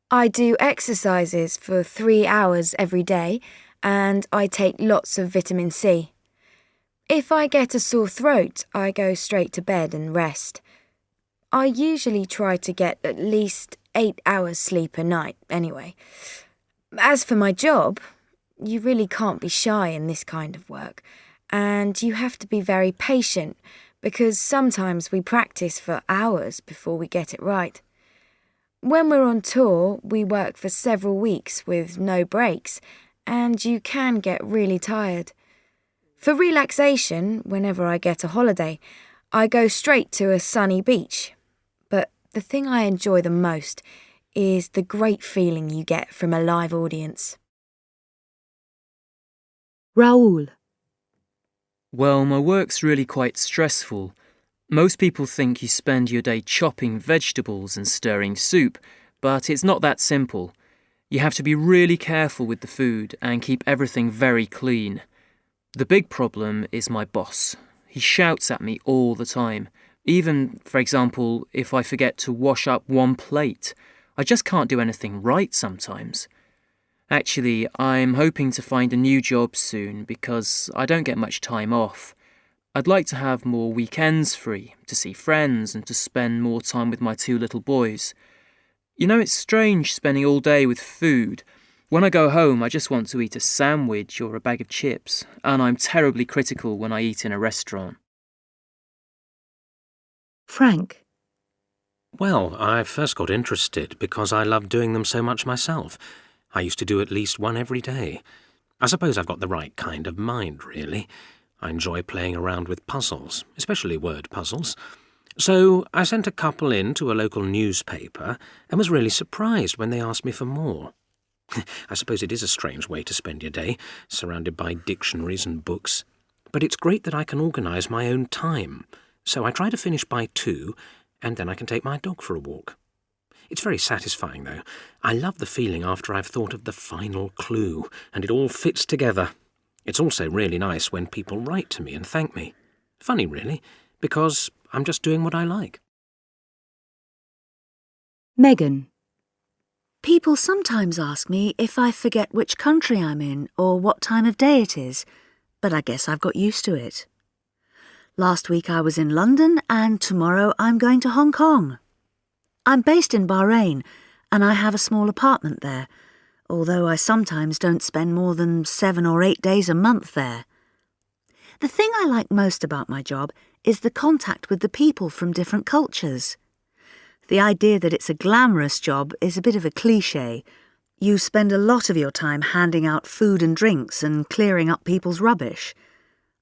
I do exercises for 3 hours every day, and I take lots of vitamin C. If I get a sore throat, I go straight to bed and rest. I usually try to get at least 8 hours sleep a night, anyway. As for my job, you really can't be shy in this kind of work, and you have to be very patient because sometimes we practice for hours before we get it right. When we're on tour, we work for several weeks with no breaks, and you can get really tired. For relaxation, whenever I get a holiday, I go straight to a sunny beach. But the thing I enjoy the most is the great feeling you get from a live audience. Raoul. Well, my work's really quite stressful. Most people think you spend your day chopping vegetables and stirring soup, but it's not that simple. You have to be really careful with the food and keep everything very clean. The big problem is my boss. He shouts at me all the time. Even, for example, if I forget to wash up one plate. I just can't do anything right sometimes. Actually, I'm hoping to find a new job soon because I don't get much time off. I'd like to have more weekends free, to see friends and to spend more time with my 2 little boys. You know, it's strange spending all day with food. When I go home, I just want to eat a sandwich or a bag of chips, and I'm terribly critical when I eat in a restaurant. Frank. Well, I first got interested because I love doing them so much myself. I used to do at least one every day. I suppose I've got the right kind of mind, really. I enjoy playing around with puzzles, especially word puzzles. So I sent a couple in to a local newspaper and was really surprised when they asked me for more. I suppose it is a strange way to spend your day, surrounded by dictionaries and books. But it's great that I can organise my own time. So I try to finish by 2, and then I can take my dog for a walk. It's very satisfying, though. I love the feeling after I've thought of the final clue, and it all fits together. It's also really nice when people write to me and thank me. Funny, really, because I'm just doing what I like. Megan. People sometimes ask me if I forget which country I'm in or what time of day it is, but I guess I've got used to it. Last week I was in London and tomorrow I'm going to Hong Kong. I'm based in Bahrain and I have a small apartment there, although I sometimes don't spend more than 7 or 8 days a month there. The thing I like most about my job is the contact with the people from different cultures. The idea that it's a glamorous job is a bit of a cliché. You spend a lot of your time handing out food and drinks and clearing up people's rubbish.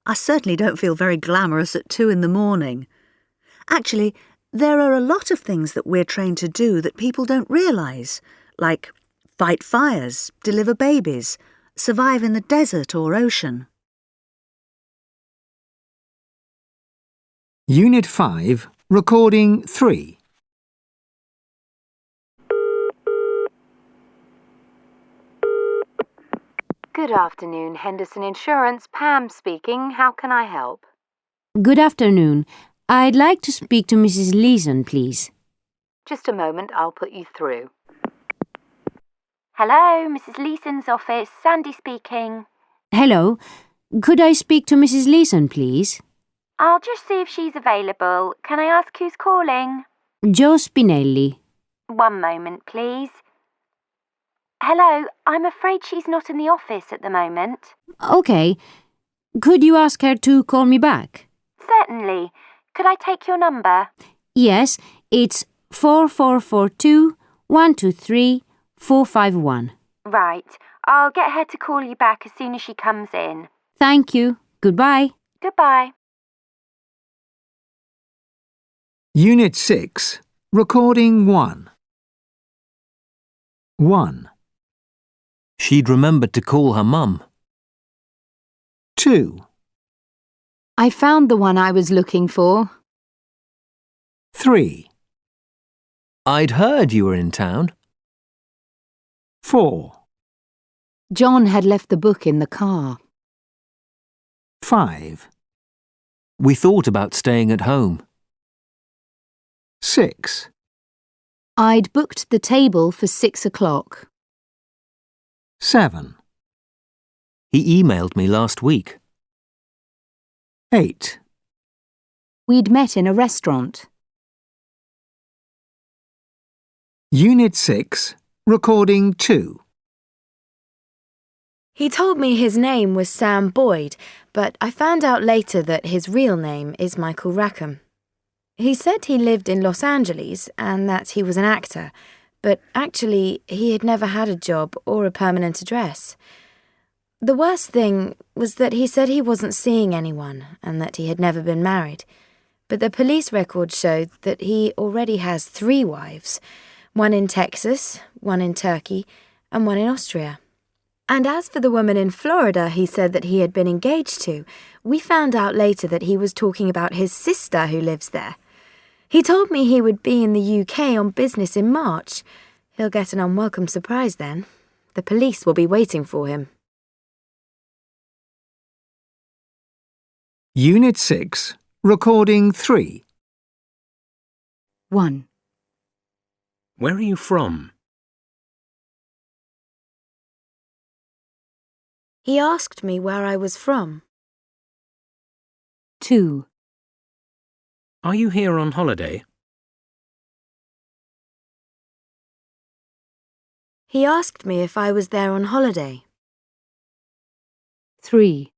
I certainly don't feel very glamorous at 2 in the morning. Actually, there are a lot of things that we're trained to do that people don't realise, like fight fires, deliver babies, survive in the desert or ocean. Unit 5, Recording 3. Good afternoon, Henderson Insurance. Pam speaking. How can I help? Good afternoon. I'd like to speak to Mrs. Leeson, please. Just a moment, I'll put you through. Hello, Mrs. Leeson's office. Sandy speaking. Hello. Could I speak to Mrs. Leeson, please? I'll just see if she's available. Can I ask who's calling? Joe Spinelli. One moment, please. Hello, I'm afraid she's not in the office at the moment. Okay. Could you ask her to call me back? Certainly. Could I take your number? Yes, it's 4442 123 451. Right. I'll get her to call you back as soon as she comes in. Thank you. Goodbye. Goodbye. Unit 6, Recording 1. 1, She'd remembered to call her mum. 2, I found the one I was looking for. 3, I'd heard you were in town. 4, John had left the book in the car. 5, We thought about staying at home. 6, I'd booked the table for 6 o'clock. 7, He emailed me last week. 8, We'd met in a restaurant. Unit 6, Recording 2. He told me his name was Sam Boyd, but I found out later that his real name is Michael Rackham. He said he lived in Los Angeles and that he was an actor, but actually he had never had a job or a permanent address. The worst thing was that he said he wasn't seeing anyone and that he had never been married, but the police record showed that he already has 3 wives, one in Texas, one in Turkey, and one in Austria. And as for the woman in Florida he said that he had been engaged to, we found out later that he was talking about his sister who lives there. He told me he would be in the UK on business in March. He'll get an unwelcome surprise then. The police will be waiting for him. Unit 6, Recording 3. 1, Where are you from? He asked me where I was from. 2, Are you here on holiday? He asked me if I was there on holiday. 3,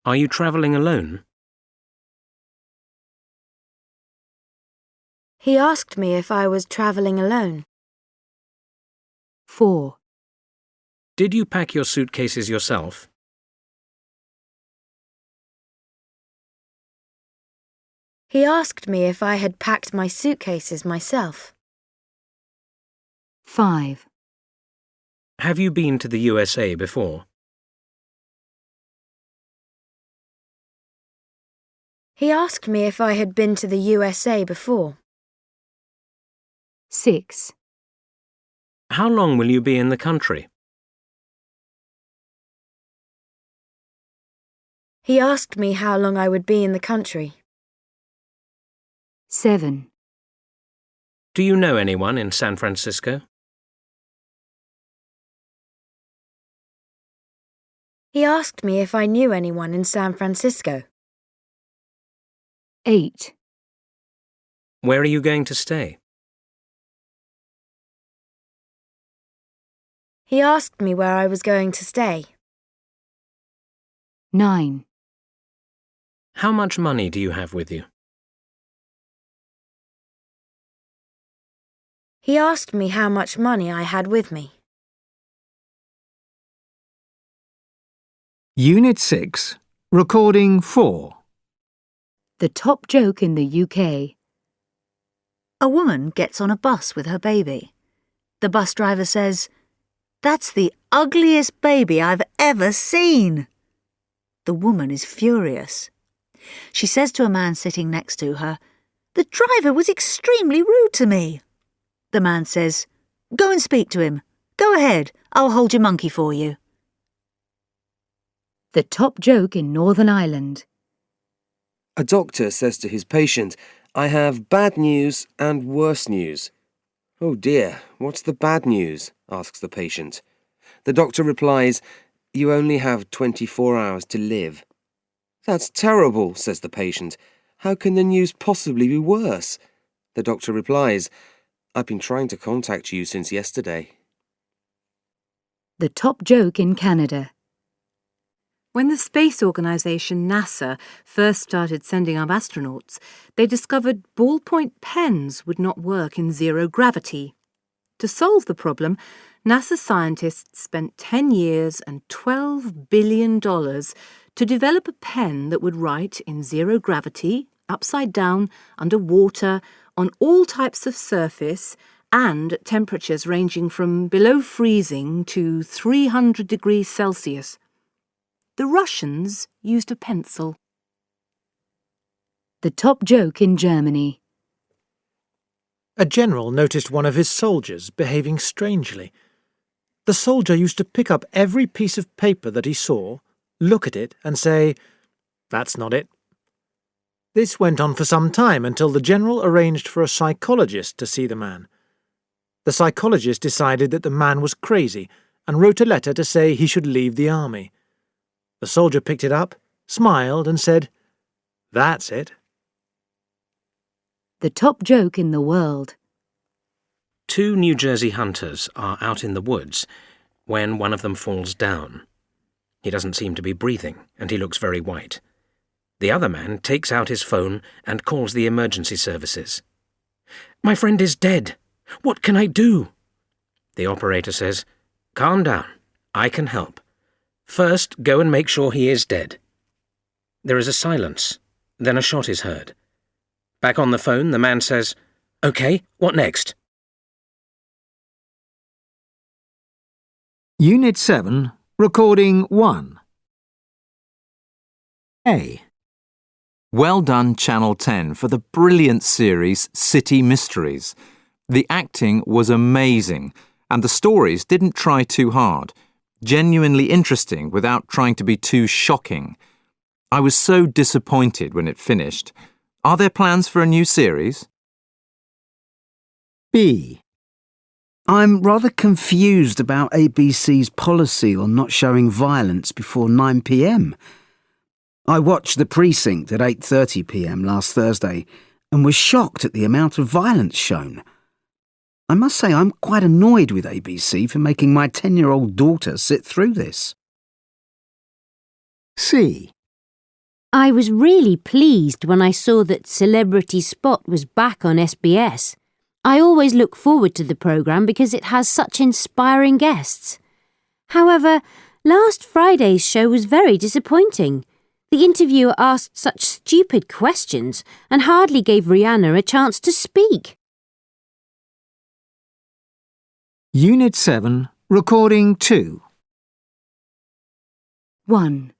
Are you travelling alone? He asked me if I was travelling alone. 4, Did you pack your suitcases yourself? He asked me if I had packed my suitcases myself. 5, Have you been to the USA before? He asked me if I had been to the USA before. 6. How long will you be in the country? He asked me how long I would be in the country. 7. Do you know anyone in San Francisco? He asked me if I knew anyone in San Francisco. 8. Where are you going to stay? He asked me where I was going to stay. 9. How much money do you have with you? He asked me how much money I had with me. Unit 6, Recording 4. The top joke in the UK. A woman gets on a bus with her baby. The bus driver says, "That's the ugliest baby I've ever seen." The woman is furious. She says to a man sitting next to her, "The driver was extremely rude to me." The man says, "Go and speak to him. Go ahead, I'll hold your monkey for you." The top joke in Northern Ireland. A doctor says to his patient, "I have bad news and worse news." "Oh dear, what's the bad news?" asks the patient. The doctor replies, "You only have 24 hours to live." "That's terrible," says the patient. "How can the news possibly be worse?" The doctor replies, "I've been trying to contact you since yesterday." The top joke in Canada. When the space organisation NASA first started sending up astronauts, they discovered ballpoint pens would not work in zero gravity. To solve the problem, NASA scientists spent 10 years and $12 billion to develop a pen that would write in zero gravity, upside down, underwater, on all types of surface, and at temperatures ranging from below freezing to 300 degrees Celsius. The Russians used a pencil. The top joke in Germany. A general noticed one of his soldiers behaving strangely. The soldier used to pick up every piece of paper that he saw, look at it, and say, "That's not it." This went on for some time until the general arranged for a psychologist to see the man. The psychologist decided that the man was crazy and wrote a letter to say he should leave the army. The soldier picked it up, smiled, and said, "That's it." The top joke in the world. 2 New Jersey hunters are out in the woods when one of them falls down. He doesn't seem to be breathing, and he looks very white. The other man takes out his phone and calls the emergency services. "My friend is dead. What can I do?" The operator says, "Calm down. I can help. First, go and make sure he is dead." There is a silence. Then a shot is heard. Back on the phone, the man says, "Okay, what next?" Unit 7, Recording 1. A. Well done, Channel 10, for the brilliant series City Mysteries. The acting was amazing, and the stories didn't try too hard. Genuinely interesting without trying to be too shocking. I was so disappointed when it finished. Are there plans for a new series? B. I'm rather confused about ABC's policy on not showing violence before 9 p.m. I watched The Precinct at 8:30 p.m. last Thursday and was shocked at the amount of violence shown. I must say I'm quite annoyed with ABC for making my 10-year-old daughter sit through this. C. I was really pleased when I saw that Celebrity Spot was back on SBS. I always look forward to the programme because it has such inspiring guests. However, last Friday's show was very disappointing. The interviewer asked such stupid questions and hardly gave Rihanna a chance to speak. Unit 7, Recording 2. 1.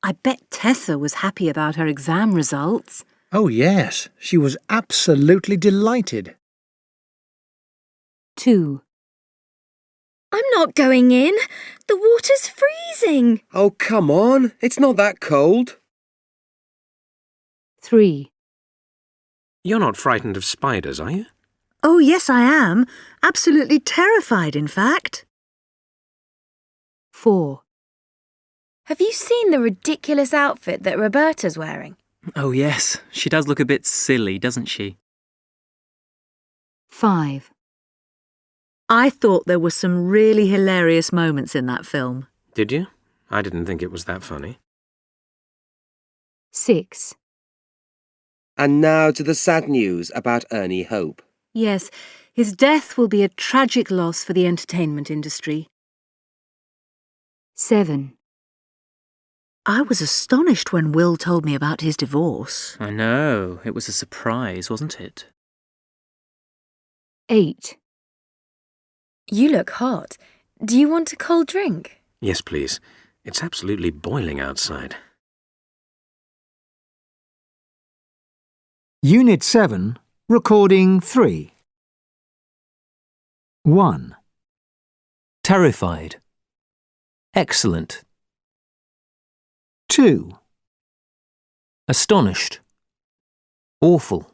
I bet Tessa was happy about her exam results. Oh yes, she was absolutely delighted. 2. I'm not going in. The water's freezing. Oh, come on. It's not that cold. 3. You're not frightened of spiders, are you? Oh, yes, I am. Absolutely terrified, in fact. 4. Have you seen the ridiculous outfit that Roberta's wearing? Oh, yes. She does look a bit silly, doesn't she? 5. I thought there were some really hilarious moments in that film. Did you? I didn't think it was that funny. 6. And now to the sad news about Ernie Hope. Yes, his death will be a tragic loss for the entertainment industry. 7. I was astonished when Will told me about his divorce. I know. It was a surprise, wasn't it? 8. You look hot. Do you want a cold drink? Yes, please. It's absolutely boiling outside. Unit 7, Recording 3. 1. Terrified. Excellent. 2. Astonished. Awful.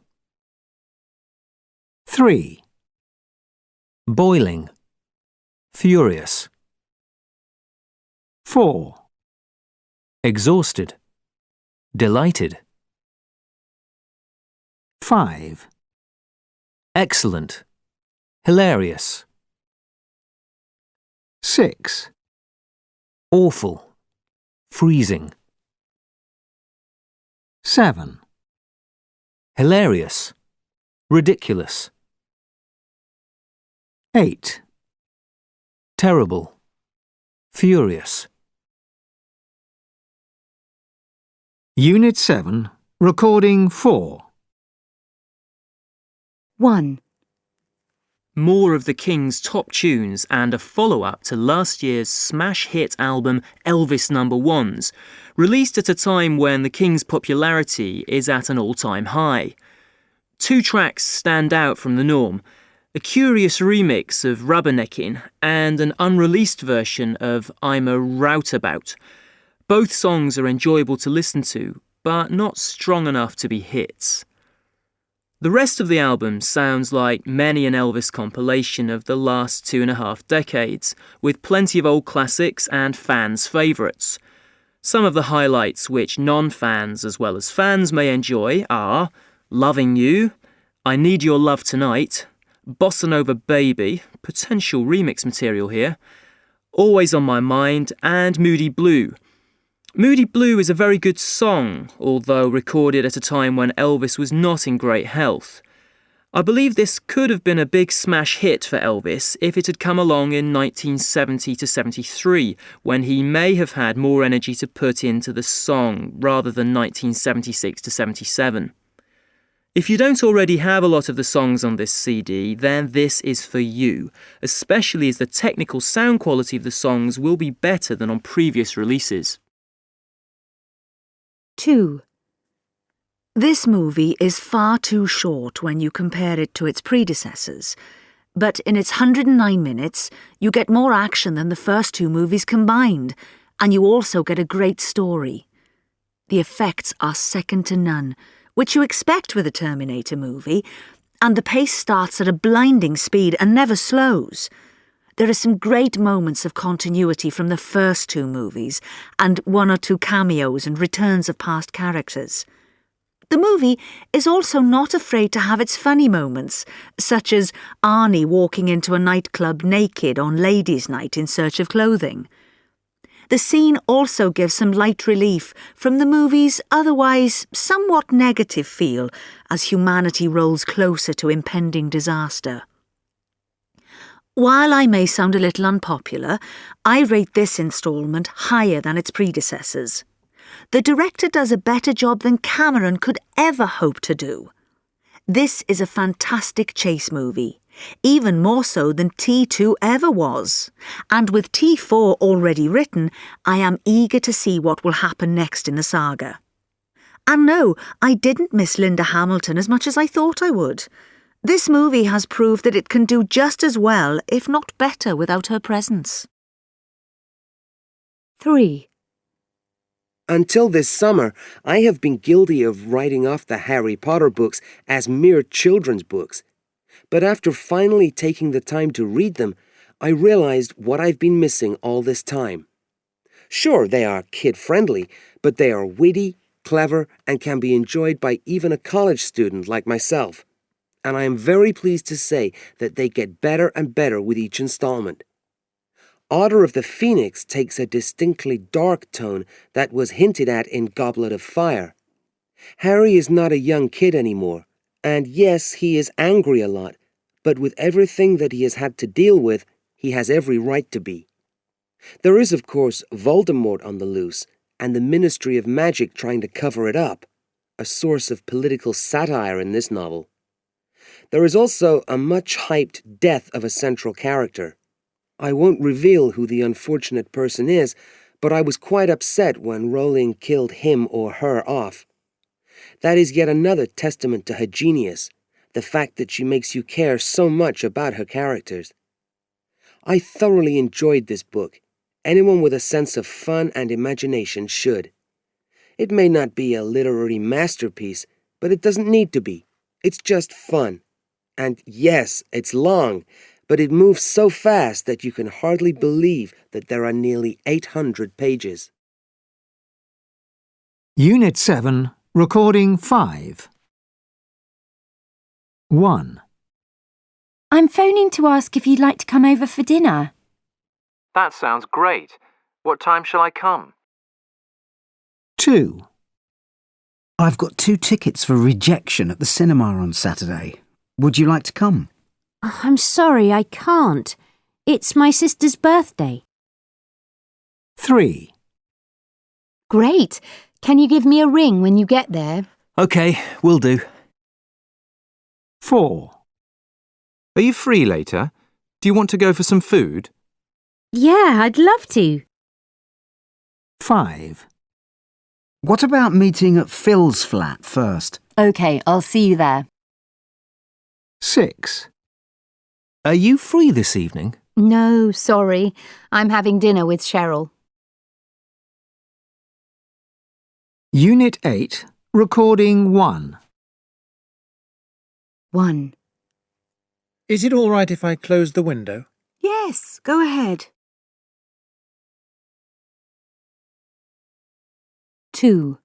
3. Boiling. Furious. 4. Exhausted. Delighted. 5. Excellent. Hilarious. 6. Awful. Freezing. 7. Hilarious. Ridiculous. 8. Terrible. Furious. Unit 7, Recording 4. 1. More of the King's top tunes and a follow-up to last year's smash hit album Elvis No. 1s, released at a time when the King's popularity is at an all-time high. 2 tracks stand out from the norm: a curious remix of Rubberneckin' and an unreleased version of I'm a Routabout. Both songs are enjoyable to listen to, but not strong enough to be hits. The rest of the album sounds like many an Elvis compilation of the last 2.5 decades, with plenty of old classics and fans' favourites. Some of the highlights which non-fans as well as fans may enjoy are Loving You, I Need Your Love Tonight, Bossa Nova Baby, potential remix material here, Always on My Mind, and Moody Blue. Moody Blue is a very good song, although recorded at a time when Elvis was not in great health. I believe this could have been a big smash hit for Elvis if it had come along in 1970 to 73, when he may have had more energy to put into the song rather than 1976 to 77. If you don't already have a lot of the songs on this CD, then this is for you, especially as the technical sound quality of the songs will be better than on previous releases. 2. This movie is far too short when you compare it to its predecessors, but in its 109 minutes, you get more action than the first 2 movies combined, and you also get a great story. The effects are second to none, which you expect with a Terminator movie, and the pace starts at a blinding speed and never slows. There are some great moments of continuity from the first 2 movies, and 1 or 2 cameos and returns of past characters. The movie is also not afraid to have its funny moments, such as Arnie walking into a nightclub naked on ladies' night in search of clothing. The scene also gives some light relief from the movie's otherwise somewhat negative feel as humanity rolls closer to impending disaster. While I may sound a little unpopular, I rate this instalment higher than its predecessors. The director does a better job than Cameron could ever hope to do. This is a fantastic chase movie, even more so than T2 ever was. And with T4 already written, I am eager to see what will happen next in the saga. And no, I didn't miss Linda Hamilton as much as I thought I would. This movie has proved that it can do just as well, if not better, without her presence. 3. Until this summer, I have been guilty of writing off the Harry Potter books as mere children's books. But after finally taking the time to read them, I realized what I've been missing all this time. Sure, they are kid-friendly, but they are witty, clever, and can be enjoyed by even a college student like myself. And I am very pleased to say that they get better and better with each installment. Order of the Phoenix takes a distinctly dark tone that was hinted at in Goblet of Fire. Harry is not a young kid anymore, and yes, he is angry a lot, but with everything that he has had to deal with, he has every right to be. There is, of course, Voldemort on the loose, and the Ministry of Magic trying to cover it up, a source of political satire in this novel. There is also a much-hyped death of a central character. I won't reveal who the unfortunate person is, but I was quite upset when Rowling killed him or her off. That is yet another testament to her genius, the fact that she makes you care so much about her characters. I thoroughly enjoyed this book. Anyone with a sense of fun and imagination should. It may not be a literary masterpiece, but it doesn't need to be. It's just fun. And yes, it's long, but it moves so fast that you can hardly believe that there are nearly 800 pages. Unit 7, Recording 5. 1. I'm phoning to ask if you'd like to come over for dinner. That sounds great. What time shall I come? 2. I've got 2 tickets for Rejection at the cinema on Saturday. Would you like to come? I'm sorry, I can't. It's my sister's birthday. 3. Great. Can you give me a ring when you get there? OK, will do. 4. Are you free later? Do you want to go for some food? Yeah, I'd love to. 5. What about meeting at Phil's flat first? OK, I'll see you there. 6. Are you free this evening? No, sorry. I'm having dinner with Cheryl. Unit 8, Recording 1. 1. Is it all right if I close the window? Yes, go ahead. 2.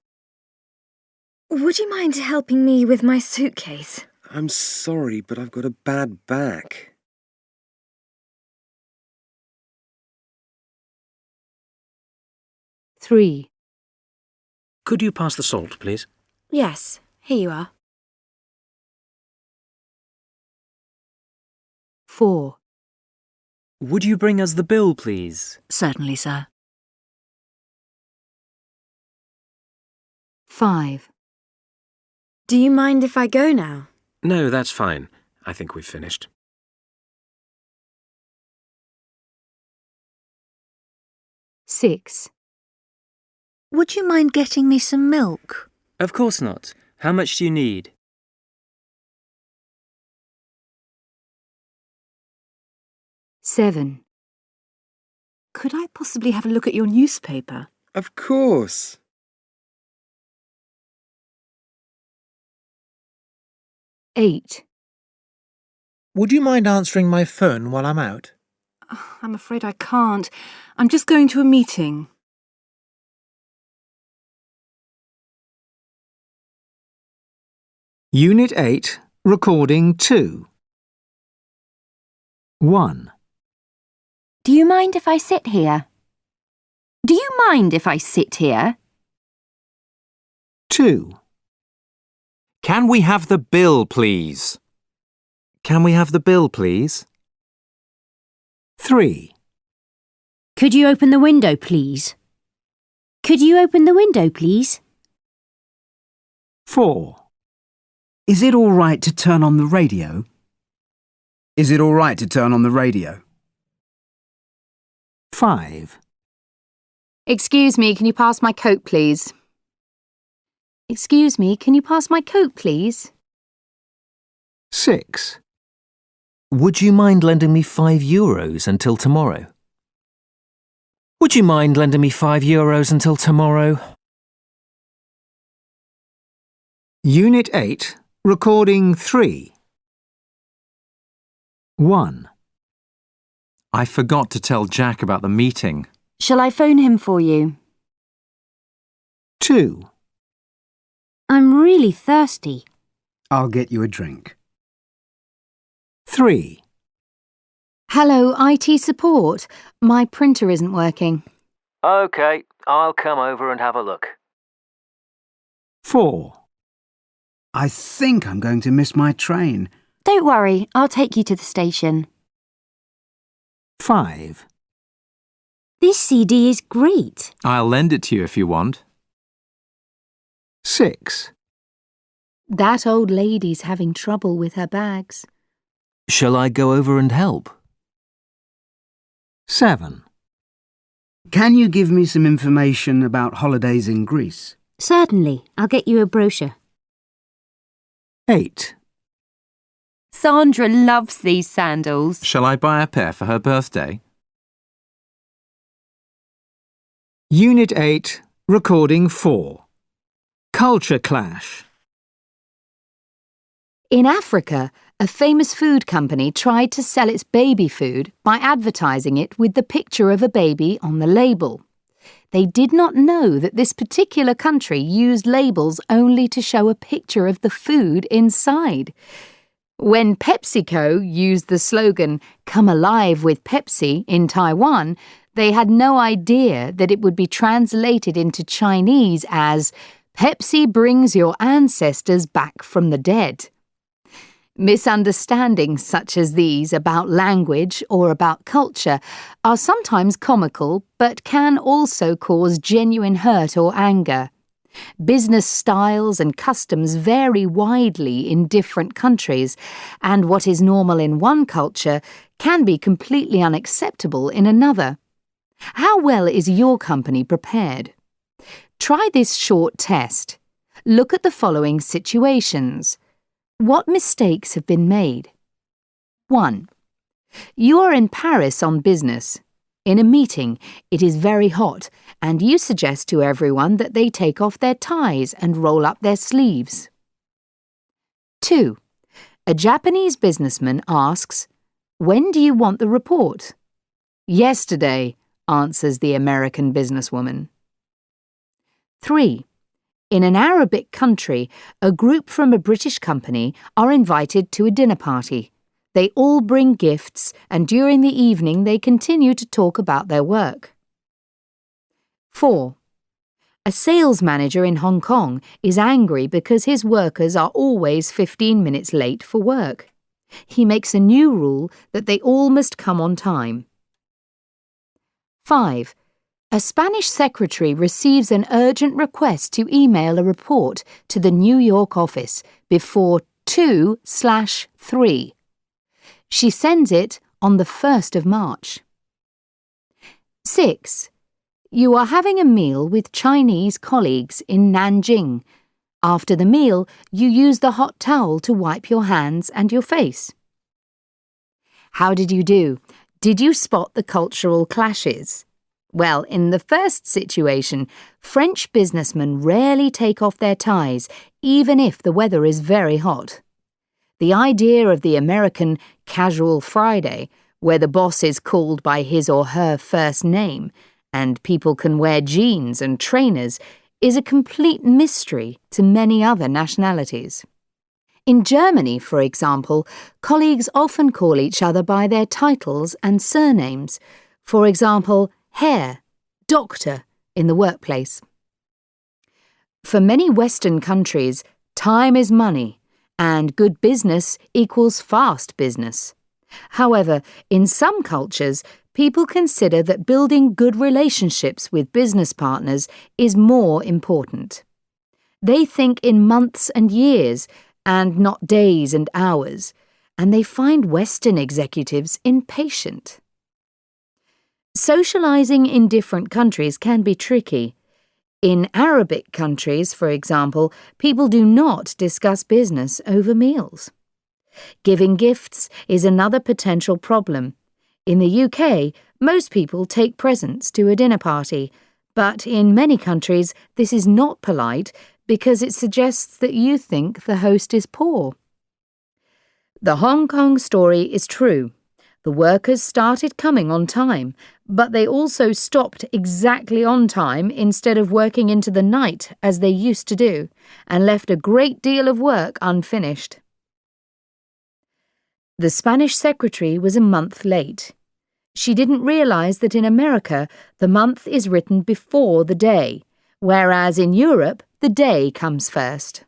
Would you mind helping me with my suitcase? I'm sorry, but I've got a bad back. 3. Could you pass the salt, please? Yes, here you are. 4. Would you bring us the bill, please? Certainly, sir. 5. Do you mind if I go now? No, that's fine. I think we've finished. 6. Would you mind getting me some milk? Of course not. How much do you need? 7. Could I possibly have a look at your newspaper? Of course. 8. Would you mind answering my phone while I'm out? I'm afraid I can't. I'm just going to a meeting. Unit 8, Recording 2. 1. Do you mind if I sit here? Do you mind if I sit here? 2. Can we have the bill, please? Can we have the bill, please? 3. Could you open the window, please? Could you open the window, please? 4. Is it all right to turn on the radio? Is it all right to turn on the radio? 5. Excuse me, can you pass my coat, please? Excuse me, can you pass my coat, please? 6. Would you mind lending me €5 until tomorrow? Would you mind lending me €5 until tomorrow? Unit 8, Recording 3. 1. I forgot to tell Jack about the meeting. Shall I phone him for you? 2. I'm really thirsty. I'll get you a drink. 3. Hello, IT support. My printer isn't working. OK, I'll come over and have a look. 4. I think I'm going to miss my train. Don't worry, I'll take you to the station. 5. This CD is great. I'll lend it to you if you want. 6. That old lady's having trouble with her bags. Shall I go over and help? 7. Can you give me some information about holidays in Greece? Certainly, I'll get you a brochure. 8. Sandra loves these sandals. Shall I buy a pair for her birthday? Unit 8, Recording 4. Culture Clash. In Africa, a famous food company tried to sell its baby food by advertising it with the picture of a baby on the label. They did not know that this particular country used labels only to show a picture of the food inside. When PepsiCo used the slogan, "Come alive with Pepsi" in Taiwan, they had no idea that it would be translated into Chinese as, "Pepsi brings your ancestors back from the dead." Misunderstandings such as these about language or about culture are sometimes comical but can also cause genuine hurt or anger. Business styles and customs vary widely in different countries, and what is normal in one culture can be completely unacceptable in another. How well is your company prepared? Try this short test. Look at the following situations. What mistakes have been made? 1. You are in Paris on business. In a meeting, it is very hot, and you suggest to everyone that they take off their ties and roll up their sleeves. 2. A Japanese businessman asks, "When do you want the report?" "Yesterday," answers the American businesswoman. 3. In an Arabic country, a group from a British company are invited to a dinner party. They all bring gifts, and during the evening they continue to talk about their work. 4. A sales manager in Hong Kong is angry because his workers are always 15 minutes late for work. He makes a new rule that they all must come on time. 5. A Spanish secretary receives an urgent request to email a report to the New York office before 2/3. She sends it on the 1st of March. 6. You are having a meal with Chinese colleagues in Nanjing. After the meal, you use the hot towel to wipe your hands and your face. How did you do? Did you spot the cultural clashes? Well, in the first situation, French businessmen rarely take off their ties, even if the weather is very hot. The idea of the American casual Friday, where the boss is called by his or her first name, and people can wear jeans and trainers, is a complete mystery to many other nationalities. In Germany, for example, colleagues often call each other by their titles and surnames. For example, Herr, Doctor, in the workplace. For many Western countries, time is money, and good business equals fast business. However, in some cultures, people consider that building good relationships with business partners is more important. They think in months and years, and not days and hours, and they find Western executives impatient. Socializing in different countries can be tricky. In Arabic countries, for example, people do not discuss business over meals. Giving gifts is another potential problem. In the UK, most people take presents to a dinner party, but in many countries this is not polite because it suggests that you think the host is poor. The Hong Kong story is true. The workers started coming on time, but they also stopped exactly on time instead of working into the night as they used to do, and left a great deal of work unfinished. The Spanish secretary was a month late. She didn't realize that in America the month is written before the day, whereas in Europe the day comes first.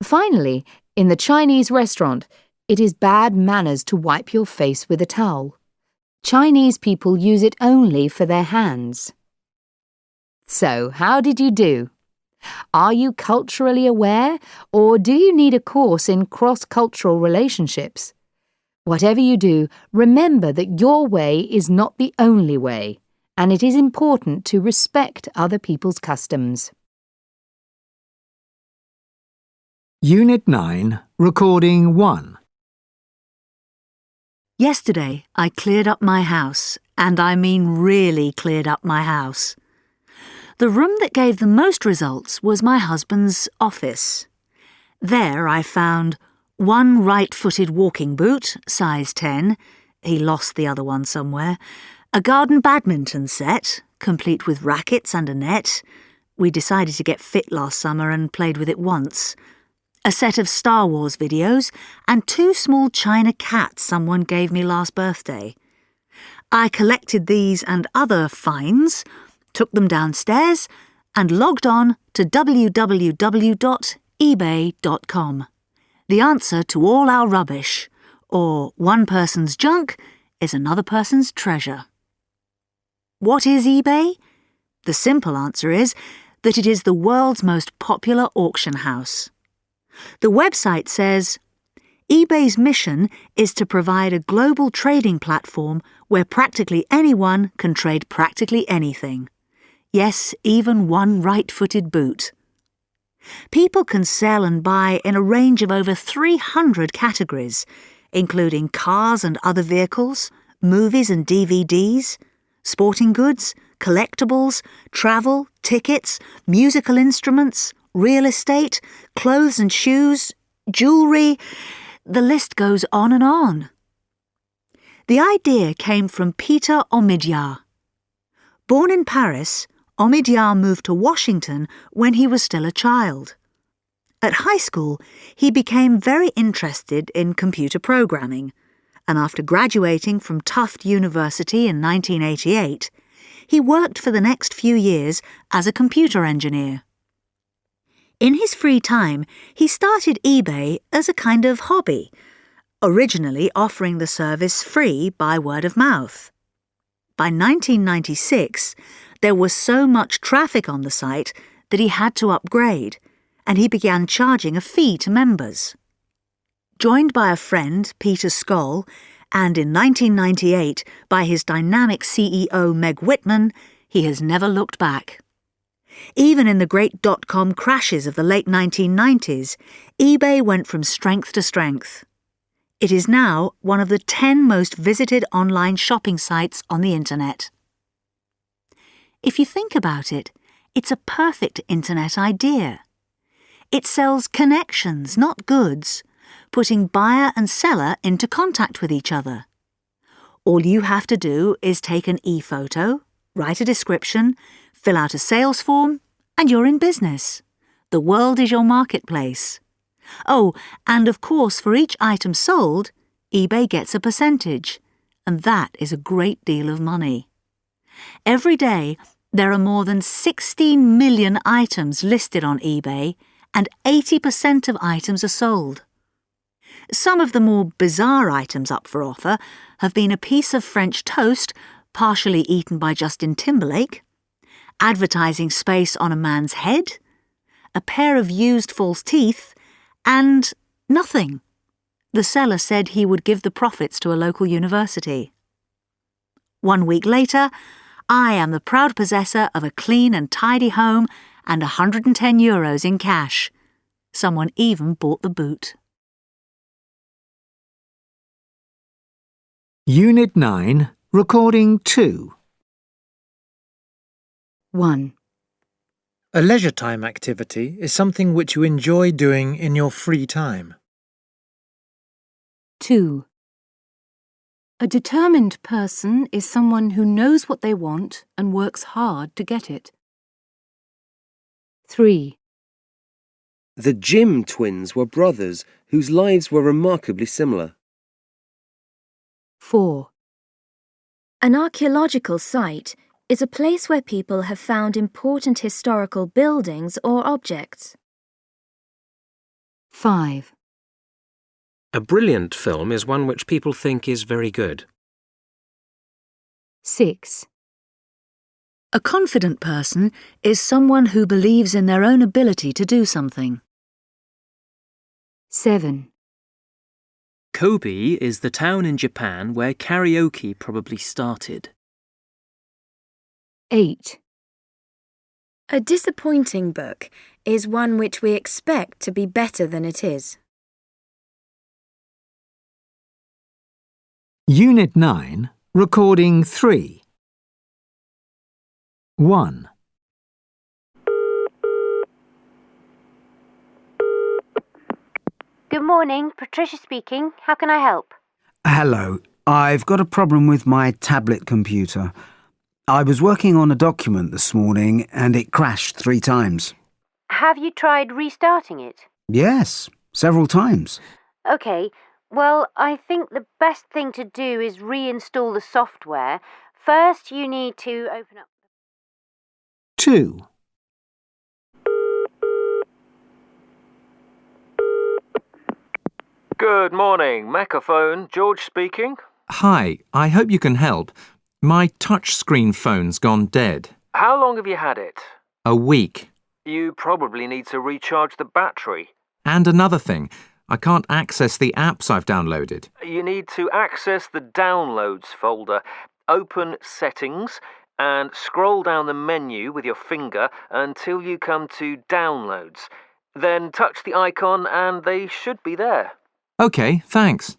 Finally, in the Chinese restaurant, it is bad manners to wipe your face with a towel. Chinese people use it only for their hands. So, how did you do? Are you culturally aware, or do you need a course in cross-cultural relationships? Whatever you do, remember that your way is not the only way, and it is important to respect other people's customs. Unit 9, Recording 1. Yesterday, I cleared up my house, and I mean really cleared up my house. The room that gave the most results was my husband's office. There I found one right-footed walking boot, size 10, he lost the other one somewhere, a garden badminton set, complete with rackets and a net. We decided to get fit last summer and played with it once. A set of Star Wars videos, and 2 small china cats someone gave me last birthday. I collected these and other finds, took them downstairs, and logged on to www.ebay.com. The answer to all our rubbish, or one person's junk is another person's treasure. What is eBay? The simple answer is that it is the world's most popular auction house. The website says, eBay's mission is to provide a global trading platform where practically anyone can trade practically anything. Yes, even one right-footed boot. People can sell and buy in a range of over 300 categories, including cars and other vehicles, movies and DVDs, sporting goods, collectibles, travel, tickets, musical instruments, real estate, clothes and shoes, jewellery. The list goes on and on. The idea came from Peter Omidyar. Born in Paris, Omidyar moved to Washington when he was still a child. At high school, he became very interested in computer programming, and after graduating from Tufts University in 1988, he worked for the next few years as a computer engineer. In his free time, he started eBay as a kind of hobby, originally offering the service free by word of mouth. By 1996, there was so much traffic on the site that he had to upgrade, and he began charging a fee to members. Joined by a friend, Peter Skoll, and in 1998 by his dynamic CEO Meg Whitman, he has never looked back. Even in the great dot-com crashes of the late 1990s, eBay went from strength to strength. It is now one of the 10 most visited online shopping sites on the internet. If you think about it, it's a perfect internet idea. It sells connections, not goods, putting buyer and seller into contact with each other. All you have to do is take an e-photo, write a description, fill out a sales form, and you're in business. The world is your marketplace. Oh, and of course for each item sold, eBay gets a percentage, and that is a great deal of money. Every day, there are more than 16 million items listed on eBay, and 80% of items are sold. Some of the more bizarre items up for offer have been a piece of French toast, partially eaten by Justin Timberlake, advertising space on a man's head, a pair of used false teeth, and nothing. The seller said he would give the profits to a local university. 1 week later, I am the proud possessor of a clean and tidy home and €110 in cash. Someone even bought the boot. Unit 9, Recording 2. 1. A leisure time activity is something which you enjoy doing in your free time. 2. A determined person is someone who knows what they want and works hard to get it. 3. The Jim twins were brothers whose lives were remarkably similar. 4. An archaeological site is a place where people have found important historical buildings or objects. 5. A brilliant film is one which people think is very good. 6. A confident person is someone who believes in their own ability to do something. 7. Kobe is the town in Japan where karaoke probably started. 8. A disappointing book is one which we expect to be better than it is. Unit 9, Recording 3. 1. Good morning, Patricia speaking. How can I help? Hello. I've got a problem with my tablet computer. I was working on a document this morning and it crashed 3 times. Have you tried restarting it? Yes, several times. Okay, well, I think the best thing to do is reinstall the software. First, you need to open up... 2. Good morning, Megaphone. George speaking. Hi, I hope you can help. My touchscreen phone's gone dead. How long have you had it? A week. You probably need to recharge the battery. And another thing, I can't access the apps I've downloaded. You need to access the Downloads folder, open Settings, and scroll down the menu with your finger until you come to Downloads. Then touch the icon and they should be there. OK, thanks.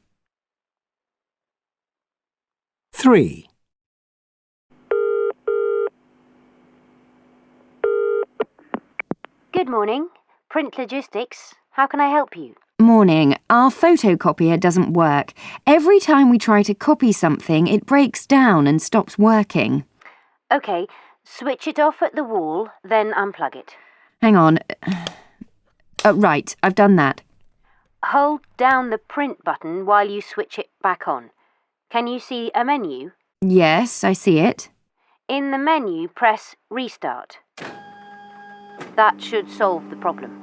3. Good morning. Print Logistics. How can I help you? Morning. Our photocopier doesn't work. Every time we try to copy something, it breaks down and stops working. Okay, switch it off at the wall, then unplug it. Hang on. Right, I've done that. Hold down the print button while you switch it back on. Can you see a menu? Yes, I see it. In the menu, press Restart. That should solve the problem.